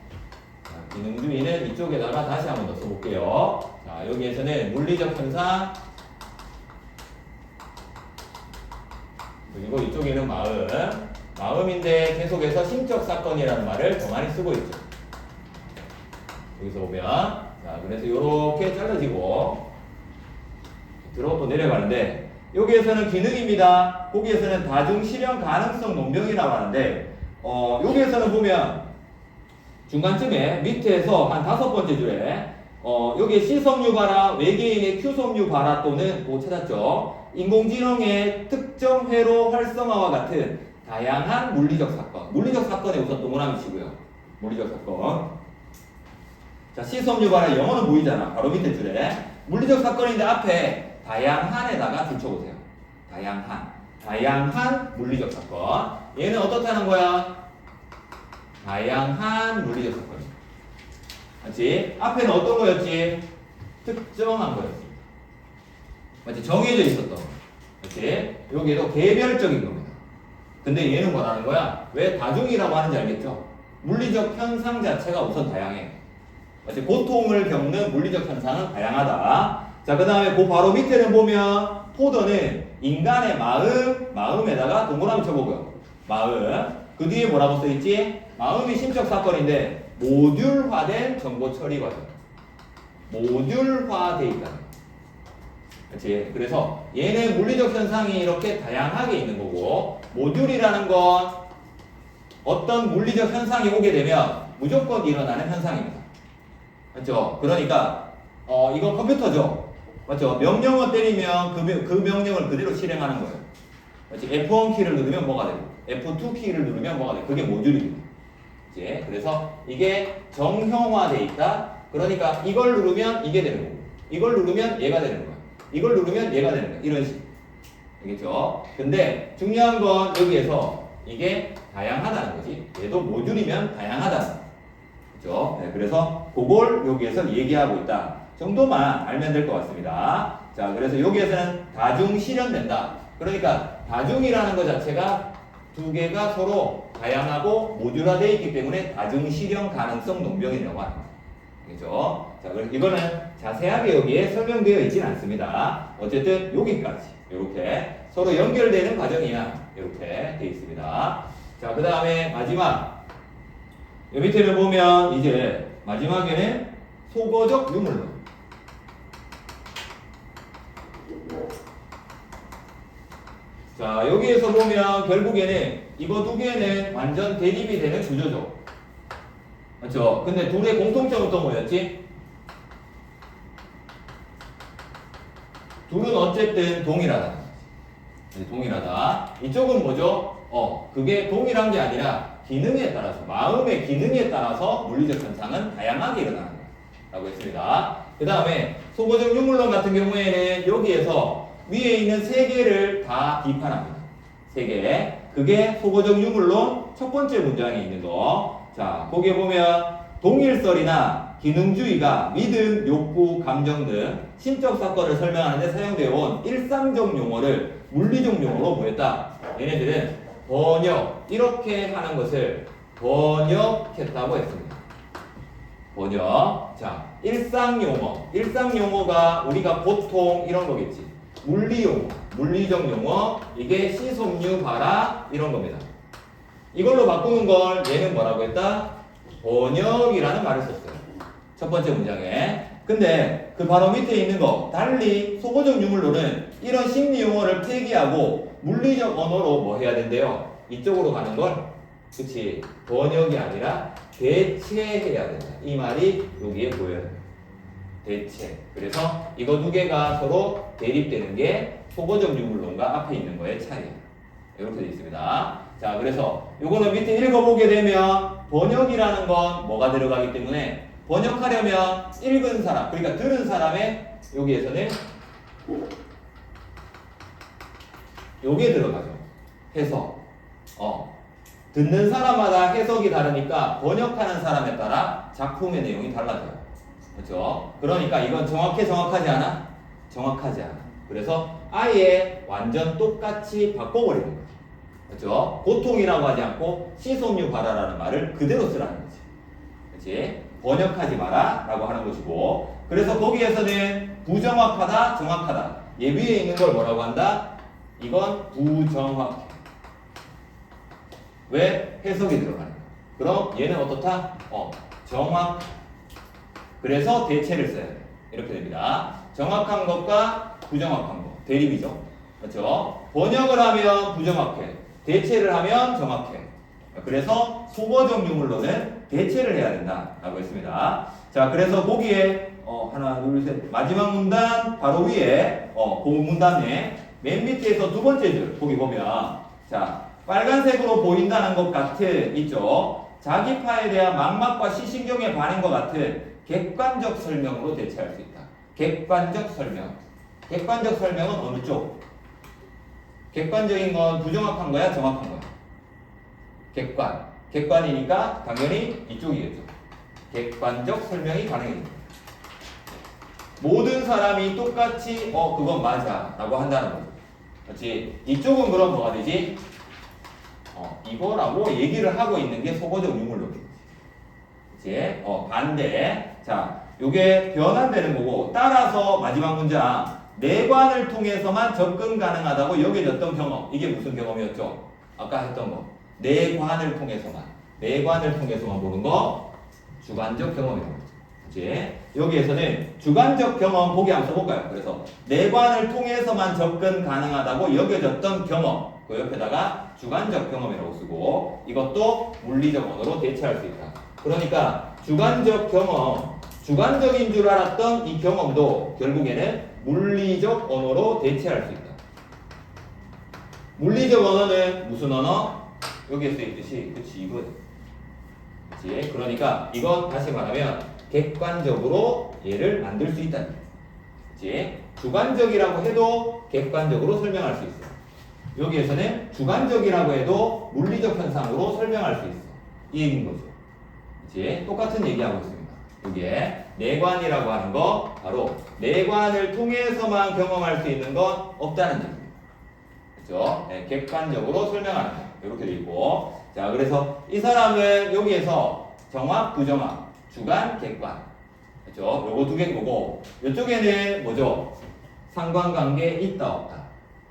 자, 기능주의는 이쪽에다가 다시 한번 더 써볼게요. 자, 여기에서는 물리적 현상, 그리고 이쪽에는 마음인데 계속해서 심적 사건이라는 말을 더 많이 쓰고 있죠. 여기서 보면, 자, 그래서 이렇게 잘라지고 들어오고 내려가는데, 여기에서는 기능입니다. 거기에서는 다중 실현 가능성 논병이라고 하는데, 여기에서는 보면 중간쯤에 밑에서 한 5번째 줄에 여기에 C섬유 발화, 외계인의 Q섬유 발화 또는 뭐 찾았죠? 인공지능의 특정 회로 활성화와 같은 다양한 물리적 사건. 물리적 사건에 우선 동그라미 치고요. 물리적 사건. 자, C섬유 발화 영어는 보이잖아. 바로 밑에 줄에. 물리적 사건인데 앞에 다양한에다가 줄쳐보세요. 다양한 물리적 사건. 얘는 어떻다는 거야? 다양한 물리적 사건. 맞지? 앞에는 어떤 거였지? 특정한 거였지. 맞지? 정해져 있었던 거. 맞지? 여기에도 개별적인 겁니다. 근데 얘는 뭐라는 거야? 왜 다중이라고 하는지 알겠죠? 물리적 현상 자체가 우선 다양해. 맞지? 고통을 겪는 물리적 현상은 다양하다. 자, 그 다음에 그 바로 밑에는 보면 포더는 인간의 마음에다가 동그라미 쳐보고요. 마음. 그 뒤에 뭐라고 써있지? 마음이 심적 사건인데 모듈화된 정보 처리 과정. 모듈화돼 있다. 그렇지? 그래서 얘는 물리적 현상이 이렇게 다양하게 있는 거고, 모듈이라는 건 어떤 물리적 현상이 오게 되면 무조건 일어나는 현상입니다. 맞죠? 그러니까 이건 컴퓨터죠. 맞죠? 명령어 때리면 그 명령을 그대로 실행하는 거예요. 맞지? F1 키를 누르면 뭐가 되고, F2 키를 누르면 뭐가 되고, 그게 모듈입니다. 이제 그래서 이게 정형화돼 있다. 그러니까 이걸 누르면 이게 되는 거고, 이걸 누르면 얘가 되는 거야. 이걸 누르면 얘가 되는 거야. 이런 식. 알겠죠? 근데 중요한 건 여기에서 이게 다양하다는 거지. 얘도 모듈이면 다양하다는 거야. 그렇죠? 네, 그래서 그걸 여기에서 얘기하고 있다 정도만 알면 될 것 같습니다. 자, 그래서 여기에서는 다중 실현된다. 그러니까 다중이라는 것 자체가 두 개가 서로 다양하고 모듈화되어 있기 때문에 다중 실현 가능성 논병이라고 합니다. 그렇죠? 자, 그럼 이거는 자세하게 여기에 설명되어 있지는 않습니다. 어쨌든 여기까지 이렇게 서로 연결되는 과정이야. 이렇게 되어 있습니다. 자, 그 다음에 마지막 이 밑에를 보면 이제 마지막에는 소거적 유물론. 자, 여기에서 보면 결국에는 이거 두 개는 완전 대립이 되는 구조죠. 맞죠? 근데 둘의 공통점은 또 뭐였지? 둘은 어쨌든 동일하다. 동일하다. 이쪽은 뭐죠? 그게 동일한 게 아니라 기능에 따라서, 마음의 기능에 따라서 물리적 현상은 다양하게 일어나는 거라고 했습니다. 그 다음에 소거적 유물론 같은 경우에는 여기에서 위에 있는 세 개를 다 비판합니다. 세 개. 그게 소거적 유물론 첫 번째 문장에 있는 거. 자, 거기에 보면 동일설이나 기능주의가 믿음, 욕구, 감정 등 심적 사건을 설명하는 데 사용되어 온 일상적 용어를 물리적 용어로 보였다. 얘네들은 번역, 이렇게 하는 것을 번역했다고 했습니다. 번역. 자, 일상 용어. 일상 용어가 우리가 보통 이런 거겠지. 물리 용어, 물리적 용어, 이게 C섬유 발화 이런 겁니다. 이걸로 바꾸는 걸 얘는 뭐라고 했다? 번역이라는 말을 썼어요. 첫 번째 문장에. 근데 그 바로 밑에 있는 거 달리 소거적 유물론은 이런 심리 용어를 폐기하고 물리적 언어로 뭐 해야 된대요? 이쪽으로 가는 걸 그치 번역이 아니라 대체해야 된다. 이 말이 여기에 보여요. 대체. 그래서 이거 두 개가 서로 대립되는 게 소거적 유물론과 앞에 있는 거의 차이예요. 이렇게 되어 있습니다. 자, 그래서 요거는 밑에 읽어보게 되면 번역이라는 건 뭐가 들어가기 때문에 번역하려면 읽은 사람, 그러니까 들은 사람의 여기에서는 요게 들어가죠. 해석. 듣는 사람마다 해석이 다르니까 번역하는 사람에 따라 작품의 내용이 달라져요. 그렇죠? 그러니까 이건 정확하지 않아? 정확하지 않아. 그래서 아예 완전 똑같이 바꿔버리는 거죠. 그렇죠? 고통이라고 하지 않고 시솜유 바라라는 말을 그대로 쓰라는 거지. 그렇지? 번역하지 마라 라고 하는 것이고, 그래서 거기에서는 부정확하다, 정확하다. 얘 위에 있는 걸 뭐라고 한다? 이건 부정확해. 왜? 해석이 들어가는 거야. 그럼 얘는 어떻다? 정확. 그래서 대체를 써야 돼. 이렇게 됩니다. 정확한 것과 부정확한 것. 대립이죠. 그렇죠? 번역을 하면 부정확해. 대체를 하면 정확해. 그래서 소거적 유물로는 대체를 해야 된다라고 했습니다. 자, 그래서 거기에 하나, 둘, 셋 마지막 문단 바로 위에 그 문단에 맨 밑에서 두 번째 줄 거기 보면 자 빨간색으로 보인다는 것 같은 있죠. 자기파에 대한 망막과 시신경의 반응과 같은 객관적 설명으로 대체할 수 있다. 객관적 설명. 객관적 설명은 어느 쪽? 객관적인 건 부정확한 거야, 정확한 거야? 객관. 객관이니까 당연히 이쪽이겠죠. 객관적 설명이 가능해집니다. 모든 사람이 똑같이 그건 맞아 라고 한다는 거죠. 그렇지? 이쪽은 그럼 뭐가 되지? 이거라고 얘기를 하고 있는 게 소거적 유물론이지. 그렇지? 반대. 자, 요게 변환되는 거고, 따라서 마지막 문장 내관을 통해서만 접근 가능하다고 여겨졌던 경험. 이게 무슨 경험이었죠? 아까 했던 거. 내관을 통해서만 보는 거 주관적 경험이라고 했죠. 그렇지? 여기에서는 주관적 경험 보기 한번 써볼까요? 그래서 내관을 통해서만 접근 가능하다고 여겨졌던 경험. 그 옆에다가 주관적 경험이라고 쓰고, 이것도 물리적 언어로 대체할 수 있다. 그러니까 주관적 경험, 주관적인 줄 알았던 이 경험도 결국에는 물리적 언어로 대체할 수 있다. 물리적 언어는 무슨 언어? 여기에 써있듯이 그치 이거. 그치? 그러니까 이건 다시 말하면 객관적으로 얘를 만들 수 있다. 그치? 주관적이라고 해도 객관적으로 설명할 수 있어. 여기에서는 주관적이라고 해도 물리적 현상으로 설명할 수 있어. 이 얘기인 거죠. 그치? 똑같은 얘기하고 있습니다. 이게 내관이라고 하는 거 바로 내관을 통해서만 경험할 수 있는 건 없다는 얘기입니다. 그렇죠? 네, 객관적으로 설명하는 거. 이렇게 돼 있고, 자 그래서 이 사람은 여기에서 정확, 부정확, 주관, 객관. 그렇죠? 요거 두 개인 거고, 이쪽에는 뭐죠? 상관관계 있다 없다.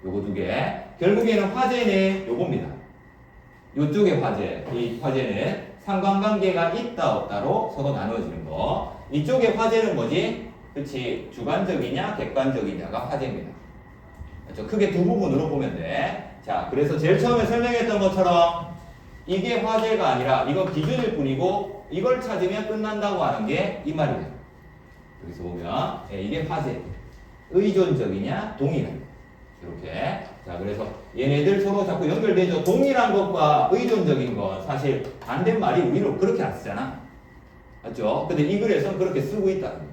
요거 두 개. 결국에는 화제는 요겁니다. 요쪽의 화제, 이 화제는 상관관계가 있다 없다로 서로 나누어지는 거. 이쪽의 화제는 뭐지? 그렇지, 주관적이냐 객관적이냐가 화제입니다. 그렇죠? 크게 두 부분으로 보면 돼. 자, 그래서 제일 처음에 설명했던 것처럼 이게 화제가 아니라 이건 기준일 뿐이고 이걸 찾으면 끝난다고 하는 게 이 말이에요. 여기서 보면 이게 화제. 의존적이냐 동일하냐. 이렇게. 자, 그래서 얘네들 서로 자꾸 연결되죠. 동일한 것과 의존적인 건 사실 반대말이 우리는 그렇게 안 쓰잖아. 맞죠? 근데 이 글에서는 그렇게 쓰고 있다는 거예요.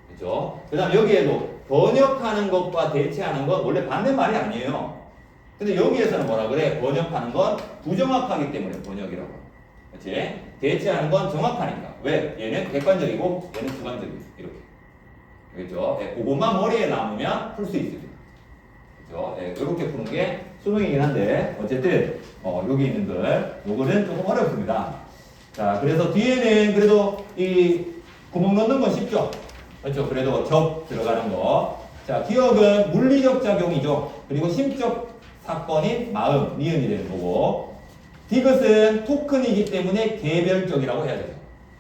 그죠? 그 다음 여기에도 번역하는 것과 대체하는 건 원래 반대말이 아니에요. 근데 여기에서는 뭐라 그래? 번역하는 건 부정확하기 때문에 번역이라고. 그렇지? 대체하는 건 정확하니까. 왜? 얘는 객관적이고 얘는 주관적이고. 이렇게. 알겠죠? 그것만 머리에 남으면 풀 수 있습니다. 그렇죠? 이렇게 푸는 게 수능이긴 한데 어쨌든 여기 있는 글 요거는 조금 어렵습니다. 자, 그래서 뒤에는 그래도 이 구멍 넣는 건 쉽죠? 그렇죠? 그래도 접 들어가는 거. 자, 기억은 물리적 작용이죠. 그리고 심적 사건인 마음, 니은이 되는 거고, 디귿은 토큰이기 때문에 개별적이라고 해야 되죠.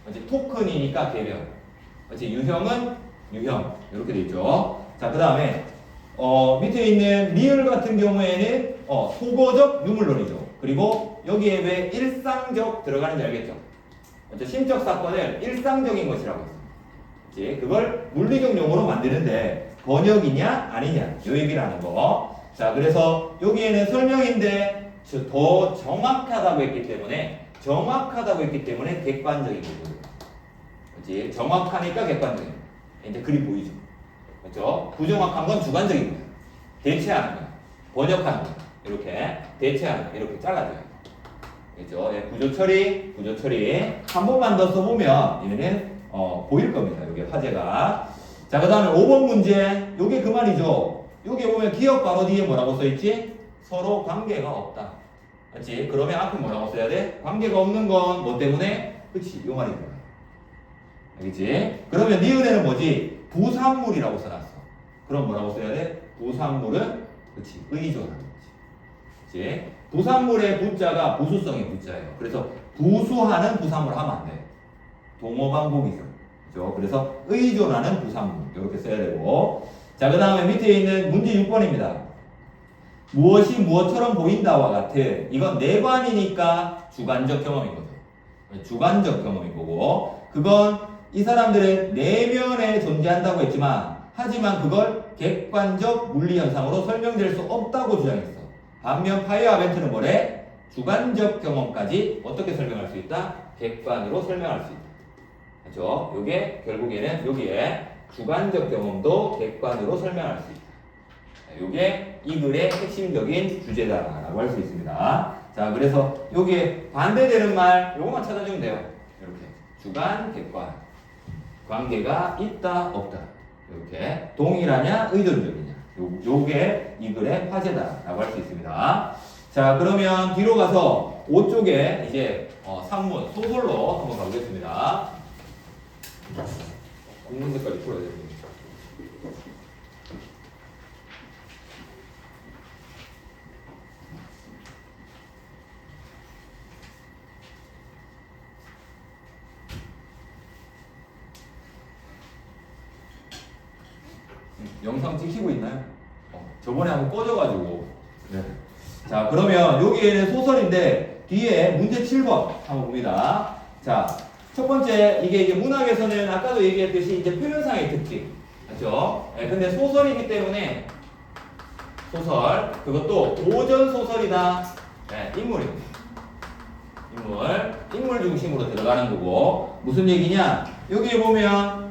그렇지? 토큰이니까 개별. 그렇지? 유형은 유형. 이렇게 돼 있죠. 자, 그 다음에 밑에 있는 리을 같은 경우에는 소거적 유물론이죠. 그리고 여기에 왜 일상적 들어가는지 알겠죠? 그렇죠? 심적 사건을 일상적인 것이라고 했습니다. 그렇지? 그걸 물리적 용어로 만드는데 번역이냐 아니냐 이 얘기를 하는 거. 자, 그래서 여기에는 설명인데 더 정확하다고 했기 때문에 객관적인 거죠. 그렇지? 정확하니까 객관적인 거. 이제 그림 보이죠? 그렇죠? 부정확한 건 주관적인 거야. 대체하는 거야. 번역하는 거야. 이렇게 대체하는 거야. 이렇게 잘라줘요. 그죠? 예, 구조 처리. 한 번만 더 써보면 얘는 보일 겁니다. 이게 화제가. 자, 그 다음에 5번 문제. 요게 그 말이죠. 여기 보면 기억 바로 뒤에 뭐라고 써있지? 서로 관계가 없다. 맞지? 그러면 앞에 뭐라고 써야 돼? 관계가 없는 건 뭐 때문에? 그치? 요 말이 들어가요. 알겠지? 그러면 니은에는 뭐지? 부산물이라고 써놨어. 그럼 뭐라고 써야 돼? 부산물은 그치? 의존하는 거지. 그치? 부산물의 부자가 부수성의 부자예요. 그래서 부수하는 부산물 하면 안 돼. 동어반복이죠. 그죠? 그래서 의존하는 부산물. 이렇게 써야 되고. 자, 그 다음에 밑에 있는 문제 6번입니다. 무엇이 무엇처럼 보인다와 같은. 이건 내관이니까 주관적 경험인 거죠. 주관적 경험인 거고. 그건 이 사람들의 내면에 존재한다고 했지만, 하지만 그걸 객관적 물리 현상으로 설명될 수 없다고 주장했어. 반면 파이어 아벤트는 뭐래? 주관적 경험까지 어떻게 설명할 수 있다? 객관으로 설명할 수 있다. 그렇죠? 요게 결국에는 여기에 주관적 경험도 객관으로 설명할 수 있다. 요게 이 글의 핵심적인 주제다라고 할 수 있습니다. 자, 그래서 요게 반대되는 말 요거만 찾아주면 돼요. 이렇게 주관, 객관 관계가 있다, 없다. 이렇게 동일하냐, 의존적이냐. 요게 이 글의 화제다라고 할 수 있습니다. 자, 그러면 뒤로 가서 5쪽에 이제 산문, 소설로 한번 가보겠습니다. 국문제까지 풀어야 됩니다. 영상 찍히고 있나요? 저번에 한번 꺼져가지고. 네. 자, 그러면 여기에는 소설인데 뒤에 문제 7번 한번 봅니다. 자, 첫 번째 이게 문학에서는 아까도 얘기했듯이 이제 표현상의 특징, 그렇죠? 네, 근데 소설이기 때문에 소설 그것도 고전 소설이다. 네, 인물입니다. 인물 중심으로 들어가는 거고 무슨 얘기냐? 여기 보면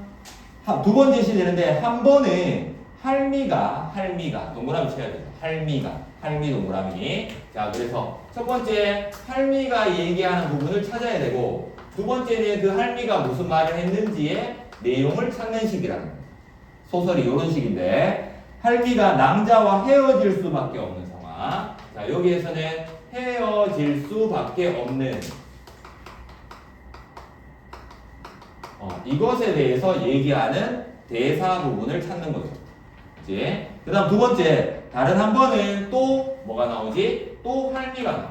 두 번 제시되는데 한 번은 할미가 동그라미 쳐야 돼요. 할미 동그라미. 자, 그래서 첫 번째 할미가 얘기하는 부분을 찾아야 되고 두 번째는 그 할미가 무슨 말을 했는지의 내용을 찾는 식이라는 거예요. 소설이 이런 식인데 할미가 낭자와 헤어질 수밖에 없는 상황. 자, 여기에서는 헤어질 수밖에 없는 이것에 대해서 얘기하는 대사 부분을 찾는 거죠. 그치? 그 다음 두 번째, 다른 한 번은 또 뭐가 나오지? 또 할미가 나와.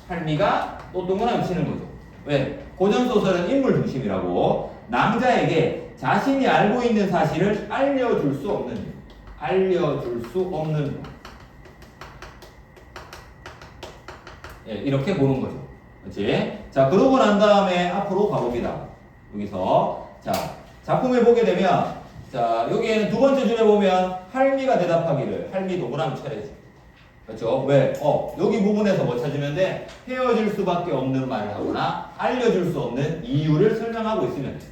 할미가 또 동그라미 치는 거죠. 왜? 고전소설은 인물 중심이라고 낭자에게 자신이 알고 있는 사실을 알려줄 수 없는 예, 이렇게 보는 거죠. 그치? 자, 그러고 난 다음에 앞으로 가봅니다. 여기서 자, 작품을 보게 되면 자, 여기에는 두 번째 줄에 보면 할미가 대답하기를 할미 동그라미 쳐야지. 그렇죠? 왜? 여기 부분에서 뭐 찾으면 돼? 헤어질 수밖에 없는 말을 하거나 알려줄 수 없는 이유를 설명하고 있으면 돼.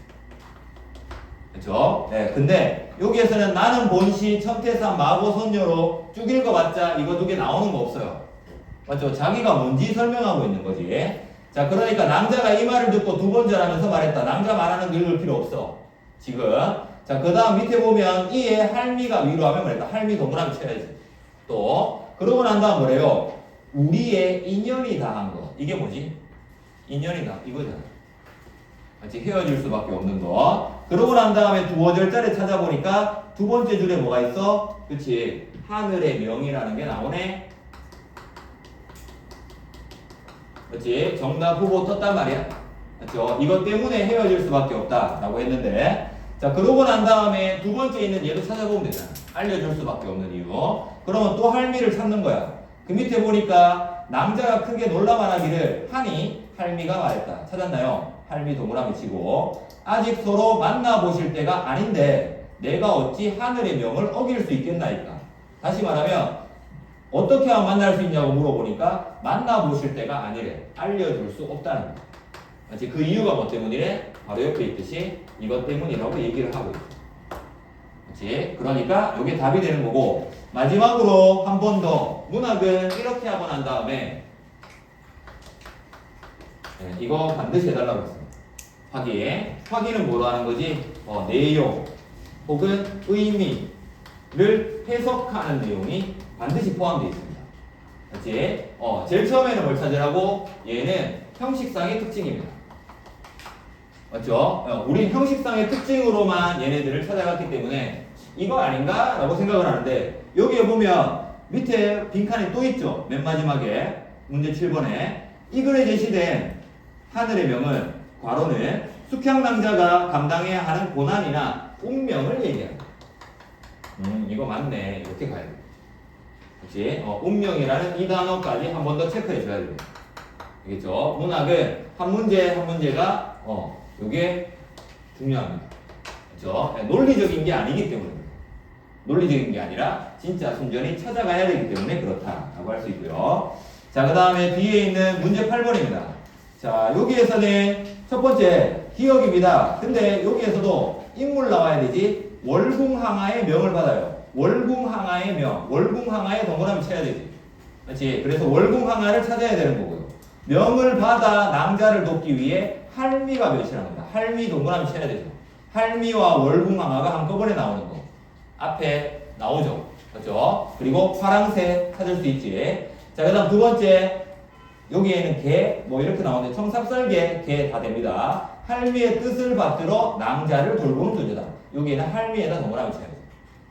그렇죠? 네, 근데 여기에서는 나는 본시 천태산 마고선녀로 쭉 읽어봤자 이거 두 개 나오는 거 없어요. 맞죠? 자기가 뭔지 설명하고 있는 거지. 자, 그러니까 낭자가 이 말을 듣고 두 번째 하면서 말했다. 낭자 말하는 거 읽을 필요 없어. 지금. 자, 그 다음 밑에 보면 이에 할미가 위로하면 말했다. 할미 동그라미 쳐야지. 또 그러고 난 다음 뭐래요? 우리의 인연이 다한 거. 이게 뭐지? 인연이 다 이거잖아. 같이 헤어질 수밖에 없는 거. 그러고 난 다음에 두 어절자리 찾아보니까 두 번째 줄에 뭐가 있어? 그치? 하늘의 명이라는 게 나오네. 그치? 정답 후보 떴단 말이야. 그쵸? 이것 때문에 헤어질 수밖에 없다라고 했는데 자, 그러고 난 다음에 두 번째 있는 얘도 찾아보면 되잖아. 알려줄 수밖에 없는 이유. 그러면 또 할미를 찾는 거야. 그 밑에 보니까 남자가 크게 놀라 말하기를 하니 할미가 말했다. 찾았나요? 할미 동그라미 치고 아직 서로 만나보실 때가 아닌데 내가 어찌 하늘의 명을 어길 수 있겠나이까. 다시 말하면 어떻게 하면 만날 수 있냐고 물어보니까 만나보실 때가 아니래. 알려줄 수 없다는 거야. 마치 그 이유가 뭐 때문이래? 바로 옆에 있듯이 이것 때문이라고 얘기를 하고 있어. 그렇지? 그러니까 이게 답이 되는 거고 마지막으로 한 번 더 문학은 이렇게 하고 난 다음에 네, 이거 반드시 해달라고 했습니다. 확인은 뭐로 하는 거지? 내용 혹은 의미를 해석하는 내용이 반드시 포함되어 있습니다. 그렇지? 제일 처음에는 뭘 찾으라고? 얘는 형식상의 특징입니다. 맞죠? 우린 형식상의 특징으로만 얘네들을 찾아갔기 때문에 이거 아닌가? 라고 생각을 하는데 여기에 보면 밑에 빈칸이 또 있죠? 맨 마지막에 문제 7번에 이 글에 제시된 하늘의 명은 괄호는 숙향낭자가 감당해야 하는 고난이나 운명을 얘기한다. 이거 맞네. 이렇게 가야 돼. 그렇지? 운명이라는 이 단어까지 한 번 더 체크해 줘야 됩니다. 알겠죠? 문학은 한 문제 한 문제가 요게 중요합니다. 그렇죠? 논리적인 게 아니기 때문에 논리적인 게 아니라 진짜 순전히 찾아가야 되기 때문에 그렇다라고 할 수 있고요. 자, 그 다음에 뒤에 있는 문제 8번입니다. 자, 여기에서는 첫 번째 기억입니다. 근데 여기에서도 인물 나와야 되지. 월궁항하의 명을 받아요. 월궁항하의 명. 월궁항하의 동그라미 쳐야 되지. 그렇지? 그래서 월궁항하를 찾아야 되는 거고요. 명을 받아 낭자를 돕기 위해 할미가 멸실합니다. 할미 동그라미 쳐야 되죠. 할미와 월궁항하가 한꺼번에 나오는 거. 앞에 나오죠. 그렇죠? 그리고 파랑새 찾을 수 있지. 자, 그 다음 두 번째. 여기에는 개, 뭐 이렇게 나오는데 청삽살개, 개 다 됩니다. 할미의 뜻을 받들어 낭자를 돌보는 존재다. 여기에는 할미에다 동그라미 쳐야 돼요.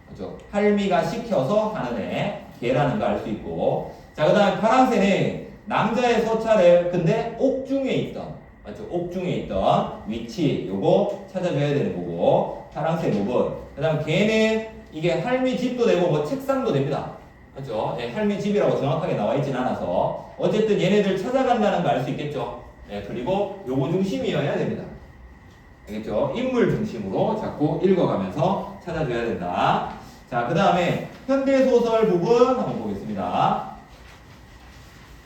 그렇죠? 할미가 시켜서 하는 애, 개라는 거 알 수 있고. 자, 그 다음에 파랑새는 낭자의 서찰을 근데 옥중에 있던, 맞죠? 옥중에 있던 위치, 요거 찾아줘야 되는 거고. 파랑새 부분. 그 다음 개는 이게 할미 집도 되고 뭐 책상도 됩니다. 그렇죠? 예, 할미 집이라고 정확하게 나와 있진 않아서 어쨌든 얘네들 찾아간다는 거 알 수 있겠죠? 예, 그리고 요거 중심이어야 됩니다. 알겠죠? 인물 중심으로 자꾸 읽어가면서 찾아줘야 된다. 자, 그 다음에 현대소설 부분 한번 보겠습니다.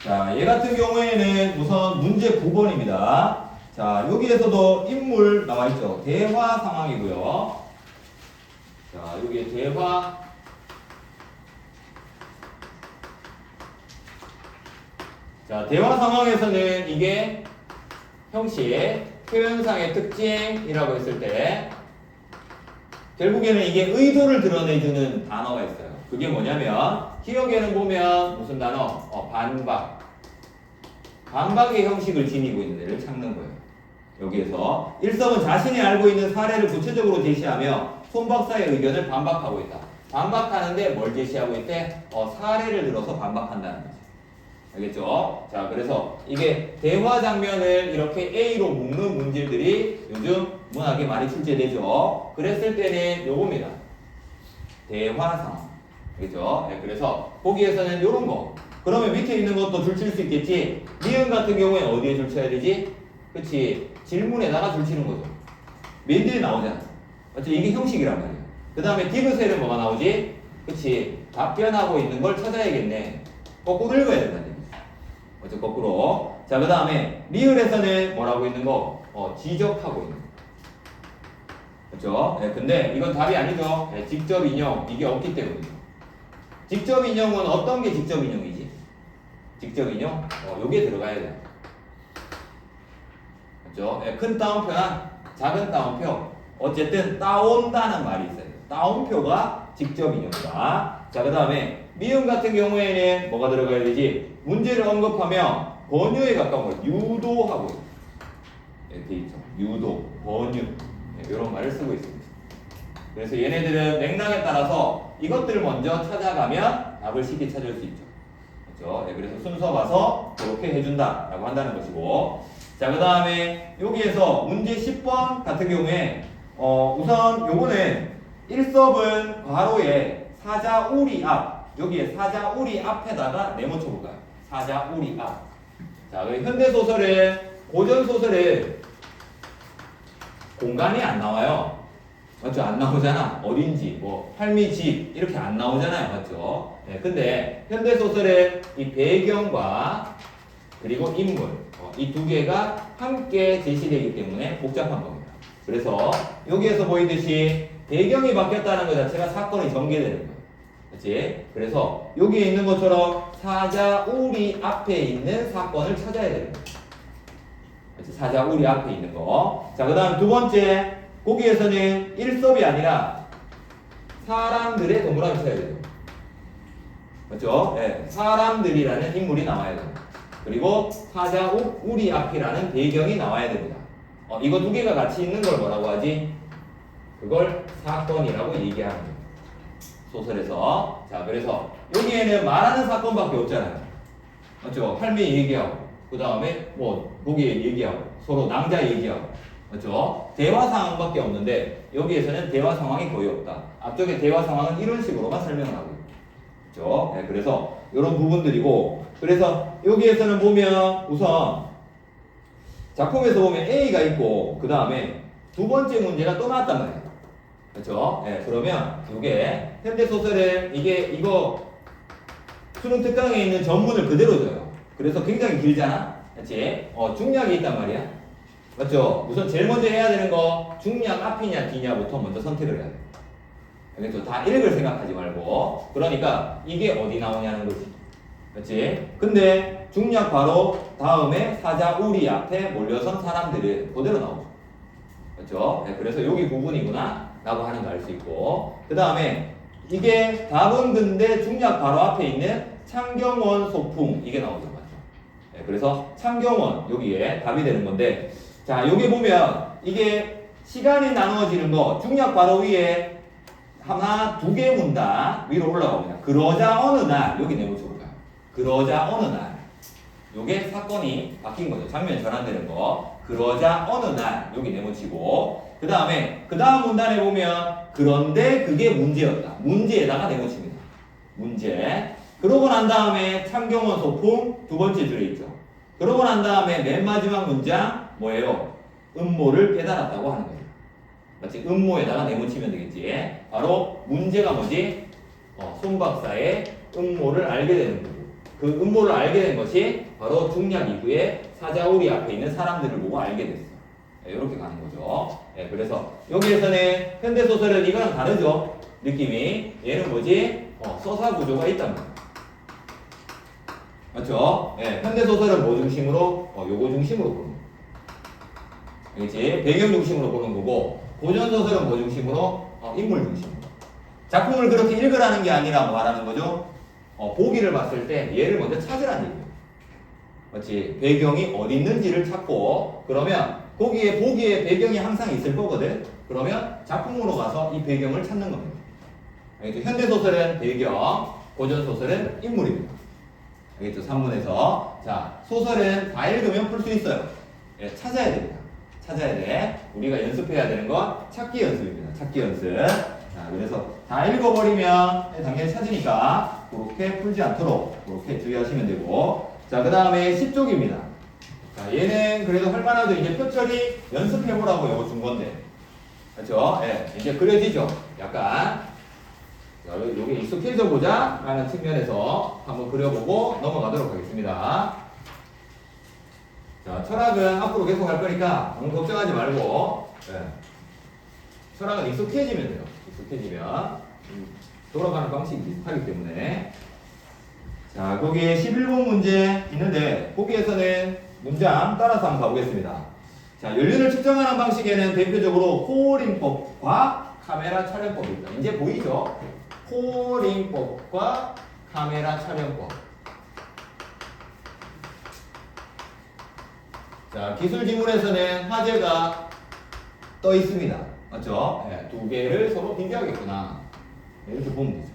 자, 얘 같은 경우에는 우선 문제 9번입니다. 자, 여기에서도 인물 나와 있죠? 대화 상황이고요. 자, 여기에 대화. 자, 대화 상황에서는 이게 형식, 표현상의 특징이라고 했을 때 결국에는 이게 의도를 드러내주는 단어가 있어요. 그게 뭐냐면 기억에는 보면 무슨 단어? 반박. 반박의 형식을 지니고 있는 애를 찾는 거예요. 여기에서 일섭은 자신이 알고 있는 사례를 구체적으로 제시하며 손 박사의 의견을 반박하고 있다. 반박하는데 뭘 제시하고 있대? 사례를 들어서 반박한다는 거지. 알겠죠? 자, 그래서 이게 대화 장면을 이렇게 A로 묶는 문제들이 요즘 문학에 많이 출제되죠. 그랬을 때는 요겁니다. 대화 상황. 알겠죠? 네, 그래서 보기에서는 요런 거. 그러면 밑에 있는 것도 줄칠 수 있겠지? 니은 같은 경우에 어디에 줄쳐야 되지? 그치? 질문에다가 줄치는 거죠. 맨들이 나오잖아. 맞죠? 이게 형식이란 말이야. 그 다음에 디귿에는 뭐가 나오지? 그치? 답변하고 있는 걸 찾아야겠네. 거꾸로 읽어야 된다는 얘기죠. 맞죠? 거꾸로. 자, 그 다음에 리을에서는 뭐라고 있는 거? 지적하고 있는 거. 그렇죠? 네, 근데 이건 답이 아니죠. 네, 직접 인용 이게 없기 때문이죠. 직접 인용은 어떤 게 직접 인용이지? 직접 인용? 요게 들어가야 돼요. 그렇죠? 네, 큰 따옴표나 작은 따옴표. 어쨌든 따온다는 말이 있어요. 따옴표가 직접 인용이다. 자, 그 다음에 미음 같은 경우에는 뭐가 들어가야 되지? 문제를 언급하며 번유에 가까운 걸 유도하고 이렇게 있죠. 유도, 번유. 이런 말을 쓰고 있습니다. 그래서 얘네들은 맥락에 따라서 이것들을 먼저 찾아가면 답을 쉽게 찾을 수 있죠. 그렇죠? 네, 그래서 순서 봐서 그렇게 해준다라고 한다는 것이고. 자, 그 다음에 여기에서 문제 10번 같은 경우에 우선 요거는 일섭은 괄호에 사자우리 앞, 여기에 사자우리 앞에다가 네모 쳐볼까요? 사자우리 앞. 자, 현대소설은 고전소설은 공간이 안 나와요. 맞죠? 안 나오잖아. 어딘지, 뭐, 할미 집, 이렇게 안 나오잖아요. 맞죠? 네, 근데, 현대소설의 이 배경과, 그리고 인물, 이 두 개가 함께 제시되기 때문에 복잡한 겁니다. 그래서, 여기에서 보이듯이, 배경이 바뀌었다는 것 자체가 사건이 전개되는 거예요. 그렇지? 그래서, 여기에 있는 것처럼, 사자우리 앞에 있는 사건을 찾아야 되는 거예요. 그렇지? 사자 우리 앞에 있는 거. 자, 그 다음 두 번째, 거기에서는 일섭이 아니라 사람들의 동그라미 쳐야 돼요. 그렇죠? 네, 사람들이라는 인물이 나와야 됩니다. 그리고 사자 우리 앞이라는 배경이 나와야 됩니다. 이거 두 개가 같이 있는 걸 뭐라고 하지? 그걸 사건이라고 얘기하는 거예요. 소설에서. 자, 그래서 여기에는 말하는 사건밖에 없잖아요. 맞죠? 할매 얘기하고, 그 다음에 뭐 거기에 얘기하고, 서로 낭자 얘기하고, 맞죠? 대화 상황밖에 없는데 여기에서는 대화 상황이 거의 없다. 앞쪽에 대화 상황은 이런 식으로만 설명을 하고 있고, 그렇죠? 네, 그래서 이런 부분들이고, 그래서 여기에서는 보면 우선 작품에서 보면 A가 있고 그 다음에 두 번째 문제가 또 나왔단 말이에요. 그렇죠? 네, 그러면 이게 현대소설은 이거 수능 특강에 있는 전문을 그대로 줘요. 그래서 굉장히 길잖아. 그렇지? 중략이 있단 말이야. 맞죠? 우선 제일 먼저 해야 되는 거 중략 앞이냐 뒤냐부터 먼저 선택을 해야 돼. 그렇죠? 다 읽을 생각하지 말고. 그러니까 이게 어디 나오냐는 거지. 그렇지? 근데 중략 바로 다음에 사자 우리 앞에 몰려선 사람들은 그대로 나오죠. 그렇죠? 네, 그래서 여기 부분이구나 라고 하는 거 알 수 있고, 그 다음에 이게 답은 근데 중략 바로 앞에 있는 창경원 소풍 이게 나오죠. 맞죠? 네, 그래서 창경원 여기에 답이 되는 건데, 자 여기 보면 이게 시간이 나누어지는 거 중략 바로 위에 하나 두 개 문단 위로 올라갑니다. 그러자 어느 날 여기 내용 줘볼까요? 그러자 어느 날 요게 사건이 바뀐 거죠. 장면 전환되는 거. 그러자 어느 날 여기 네모치고, 그 다음에 그 다음 문단에 보면 그런데 그게 문제였다. 문제에다가 네모칩니다. 문제. 그러고 난 다음에 창경원 소풍 두 번째 줄에 있죠. 그러고 난 다음에 맨 마지막 문장 뭐예요? 음모를 깨달았다고 하는 거예요. 마치 음모에다가 네모치면 되겠지. 바로 문제가 뭐지? 손 박사의 음모를 알게 되는 거고, 그 음모를 알게 된 것이 바로 중략 이후에 사자우리 앞에 있는 사람들을 보고 알게 됐어. 네, 이렇게 가는 거죠. 네, 그래서 여기에서는 현대소설은 이거랑 다르죠. 느낌이. 얘는 뭐지? 서사 구조가 있단 말이야. 맞죠? 네, 현대소설은 뭐 중심으로? 요거 중심으로 보는 거야. 그렇지? 배경 중심으로 보는 거고, 고전소설은 뭐 중심으로? 인물 중심으로. 작품을 그렇게 읽으라는 게 아니라 말하는 거죠. 보기를 봤을 때 얘를 먼저 찾으라는 얘기예요. 맞지? 배경이 어디 있는지를 찾고, 그러면 거기에 보기에 배경이 항상 있을 거거든. 그러면 작품으로 가서 이 배경을 찾는 겁니다. 알겠죠? 현대소설은 배경, 고전소설은 인물입니다. 알겠죠? 3문에서. 자, 소설은 다 읽으면 풀 수 있어요. 네, 찾아야 됩니다. 찾아야 돼. 우리가 연습해야 되는 건 찾기 연습입니다. 찾기 연습. 자, 그래서 다 읽어버리면 당연히 찾으니까 그렇게 풀지 않도록 그렇게 주의하시면 되고. 자, 그 다음에 10쪽입니다. 자, 얘는 그래도 할만하죠. 이제 표처리 연습해보라고 이거 준 건데. 그렇죠? 예, 네, 이제 그려지죠. 약간. 자, 요게 익숙해져 보자 라는 측면에서 한번 그려보고 넘어가도록 하겠습니다. 자, 철학은 앞으로 계속 할 거니까 너무 걱정하지 말고, 네. 철학은 익숙해지면 돼요. 익숙해지면 돌아가는 방식이 비슷하기 때문에. 자, 거기에 11번 문제 있는데 거기에서는 문장 따라서 한번 가보겠습니다. 자, 연륜을 측정하는 방식에는 대표적으로 코어링법과 카메라 촬영법이 있다. 이제 보이죠? 코어링법과 카메라 촬영법. 자, 기술 지문에서는 화제가 떠 있습니다. 맞죠? 네, 두 개를 서로 비교하겠구나. 네, 이렇게 보면 되죠.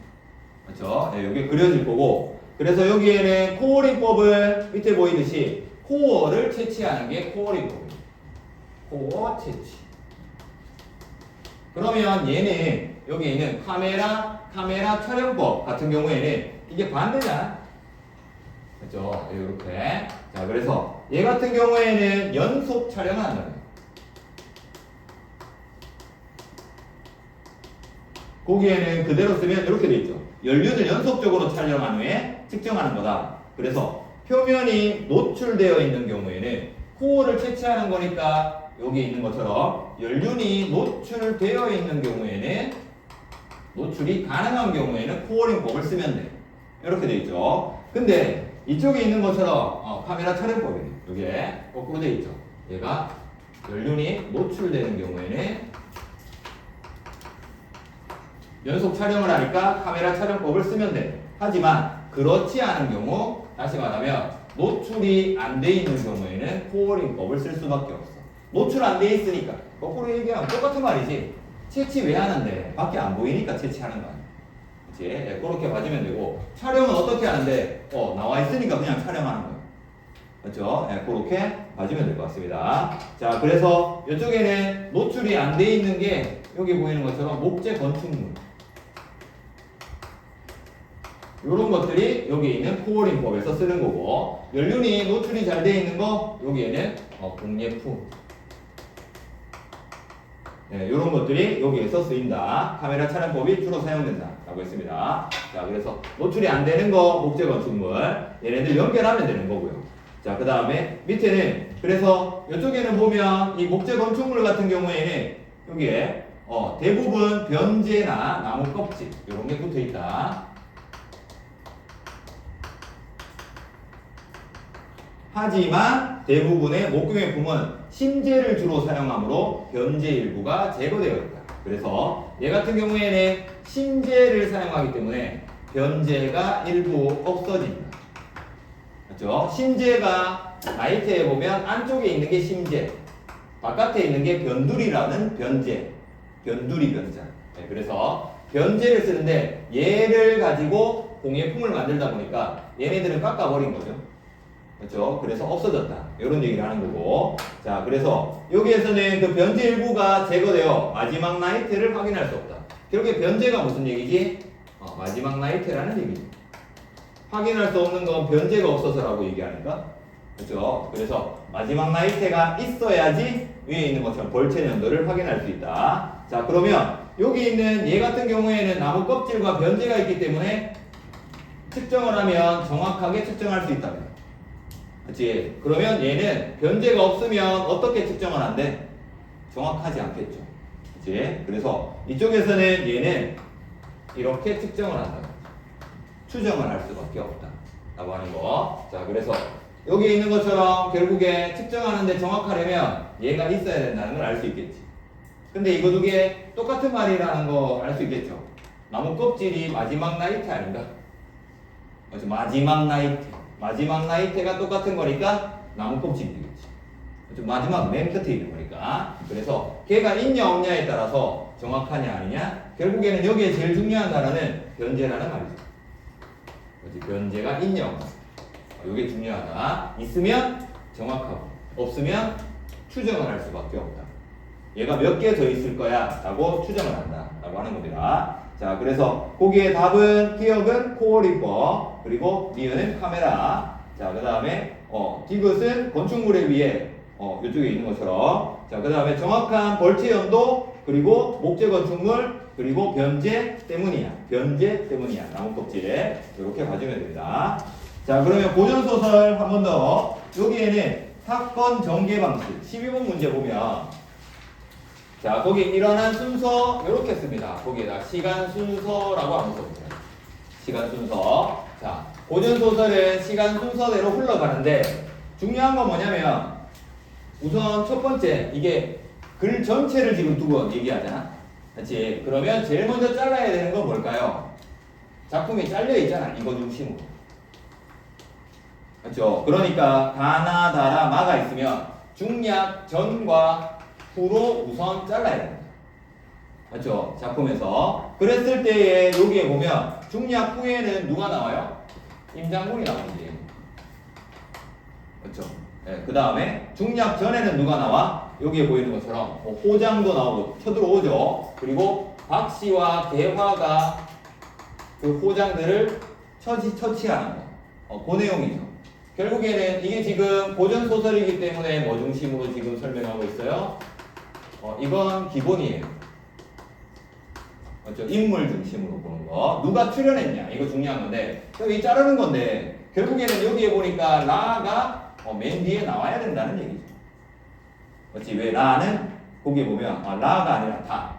맞죠? 네, 여기 그려질 거고. 그래서 여기에는 코어링법을 밑에 보이듯이 코어를 채취하는 게 코어링법입니다. 코어 채취. 그러면 얘는 여기 있는 카메라 촬영법 같은 경우에는 이게 반대잖아. 그렇죠? 네, 이렇게. 자, 그래서 얘 같은 경우에는 연속 촬영을 한다는 거예요. 거기에는 그대로 쓰면 이렇게 돼 있죠. 연륜을 연속적으로 촬영한 후에 측정하는 거다. 그래서 표면이 노출되어 있는 경우에는 코어를 채취하는 거니까 여기 있는 것처럼 연륜이 노출되어 있는 경우에는, 노출이 가능한 경우에는 코어링법을 쓰면 돼. 이렇게 돼 있죠. 근데 이쪽에 있는 것처럼 카메라 촬영법이에요. 이게 거꾸로 돼 있죠. 얘가 연륜이 노출되는 경우에는 연속 촬영을 하니까 카메라 촬영법을 쓰면 돼. 하지만 그렇지 않은 경우, 다시 말하면 노출이 안 돼 있는 경우에는 코어링법을 쓸 수밖에 없어. 노출 안 돼 있으니까 거꾸로 얘기하면 똑같은 말이지. 채취 왜 하는데? 밖에 안 보이니까 채취하는 거 아니야. 그치? 네, 그렇게 봐주면 되고, 촬영은 어떻게 하는데? 나와 있으니까 그냥 촬영하는 거야. 그렇죠? 네, 그렇게 봐주면 될 것 같습니다. 자, 그래서 이쪽에는 노출이 안 돼 있는 게 여기 보이는 것처럼 목재 건축물. 이런 것들이 여기 있는 코어링법에서 쓰는 거고, 연륜이 노출이 잘 돼 있는 거 여기에는 공예품. 네, 이런 것들이 여기에서 쓰인다. 카메라 촬영법이 주로 사용된다 라고 했습니다. 자, 그래서 노출이 안 되는 거 목재 건축물, 얘네들 연결하면 되는 거고요. 자, 그 다음에 밑에는, 그래서 이쪽에는 보면 이 목재 건축물 같은 경우에는 여기에 대부분 변재나 나무 껍질 이런 게 붙어 있다. 하지만 대부분의 목공예품은 심재를 주로 사용하므로 변재 일부가 제거되어 있다. 그래서 얘 같은 경우에는 심재를 사용하기 때문에 변재가 일부 없어진다. 맞죠? 심재가 나이트에 보면 안쪽에 있는 게 심재, 바깥에 있는 게 변두리라는 변재, 변두리 변자. 네, 그래서 변재를 쓰는데 얘를 가지고 공예품을 만들다 보니까 얘네들은 깎아버린 거죠. 그렇죠? 그래서 없어졌다. 이런 얘기를 하는 거고. 자, 그래서 여기에서는 그 변재 일부가 제거되어 마지막 나이트를 확인할 수 없다. 결국에 변재가 무슨 얘기지? 마지막 나이트라는 얘기지. 확인할 수 없는 건 변재가 없어서라고 얘기하니까. 그렇죠? 그래서 마지막 나이트가 있어야지 위에 있는 것처럼 벌채 연도를 확인할 수 있다. 자, 그러면 여기 있는 얘 같은 경우에는 나무 껍질과 변재가 있기 때문에 측정을 하면 정확하게 측정할 수 있다면. 그치? 그러면 얘는 변재가 없으면 어떻게 측정을 한대? 정확하지 않겠죠. 그치? 그래서 이쪽에서는 얘는 이렇게 측정을 한다. 추정을 할 수밖에 없다. 라고 하는 거. 자, 그래서 여기 있는 것처럼 결국에 측정하는데 정확하려면 얘가 있어야 된다는 걸 알 수 있겠지. 근데 이거 두 개 똑같은 말이라는 거 알 수 있겠죠. 나무 껍질이 마지막 나이트 아닌가? 그렇죠? 마지막 나이트. 마지막 나이테가 똑같은 거니까 나무 껍질이 되겠지. 그렇죠? 마지막 맨 끝에 있는 거니까. 그래서 걔가 있냐 없냐에 따라서 정확하냐 아니냐. 결국에는 여기에 제일 중요한 단어는 변재라는 말이죠. 그렇지? 변재가 있냐 없냐. 이게 중요하다. 있으면 정확하고 없으면 추정을 할 수밖에 없다. 얘가 몇 개 더 있을 거야 라고 추정을 한다 라고 하는 겁니다. 자, 그래서 거기에 답은, 기억은 코어링법, 그리고 니은은 카메라. 자, 그 다음에 디귿은 건축물에 위에 이쪽에 있는 것처럼. 자, 그 다음에 정확한 벌채 연도, 그리고 목재 건축물, 그리고 변재 때문이야. 변재 때문이야. 나무 껍질. 이렇게 봐주면 됩니다. 자, 그러면 고전 소설 한 번 더. 여기에는 사건 전개 방식 12번 문제 보면, 자, 거기 일어난 순서 이렇게 씁니다. 거기에다 시간 순서라고 한번 써보세요. 시간 순서. 자, 고전 소설은 시간 순서대로 흘러가는데 중요한 건 뭐냐면, 우선 첫 번째, 이게 글 전체를 지금 두고 얘기하잖아. 그렇지? 그러면 제일 먼저 잘라야 되는 건 뭘까요? 작품이 잘려 있잖아. 이거 중심으로. 그렇죠? 그러니까 다나 다라 마가 있으면 중략 전과 후로 우선 잘라야 됩니다. 맞죠? 작품에서. 그랬을 때에 여기에 보면 중략 후에는 누가 나와요? 임장군이 나오는데. 그렇죠? 네, 그 다음에 중략 전에는 누가 나와? 여기에 보이는 것처럼 호장도 나오고 쳐들어오죠. 그리고 박씨와 개화가 그 호장들을 처치하는 거. 그 내용이죠. 결국에는 이게 지금 고전 소설이기 때문에 뭐 중심으로 지금 설명하고 있어요? 이건 기본이에요. 맞죠? 인물 중심으로 보는 거. 누가 출연했냐? 이거 중요한 건데, 여기 자르는 건데, 결국에는 여기에 보니까 라가 맨 뒤에 나와야 된다는 얘기죠. 그렇지? 왜 라는 거기에 보면 라가 아니라 다.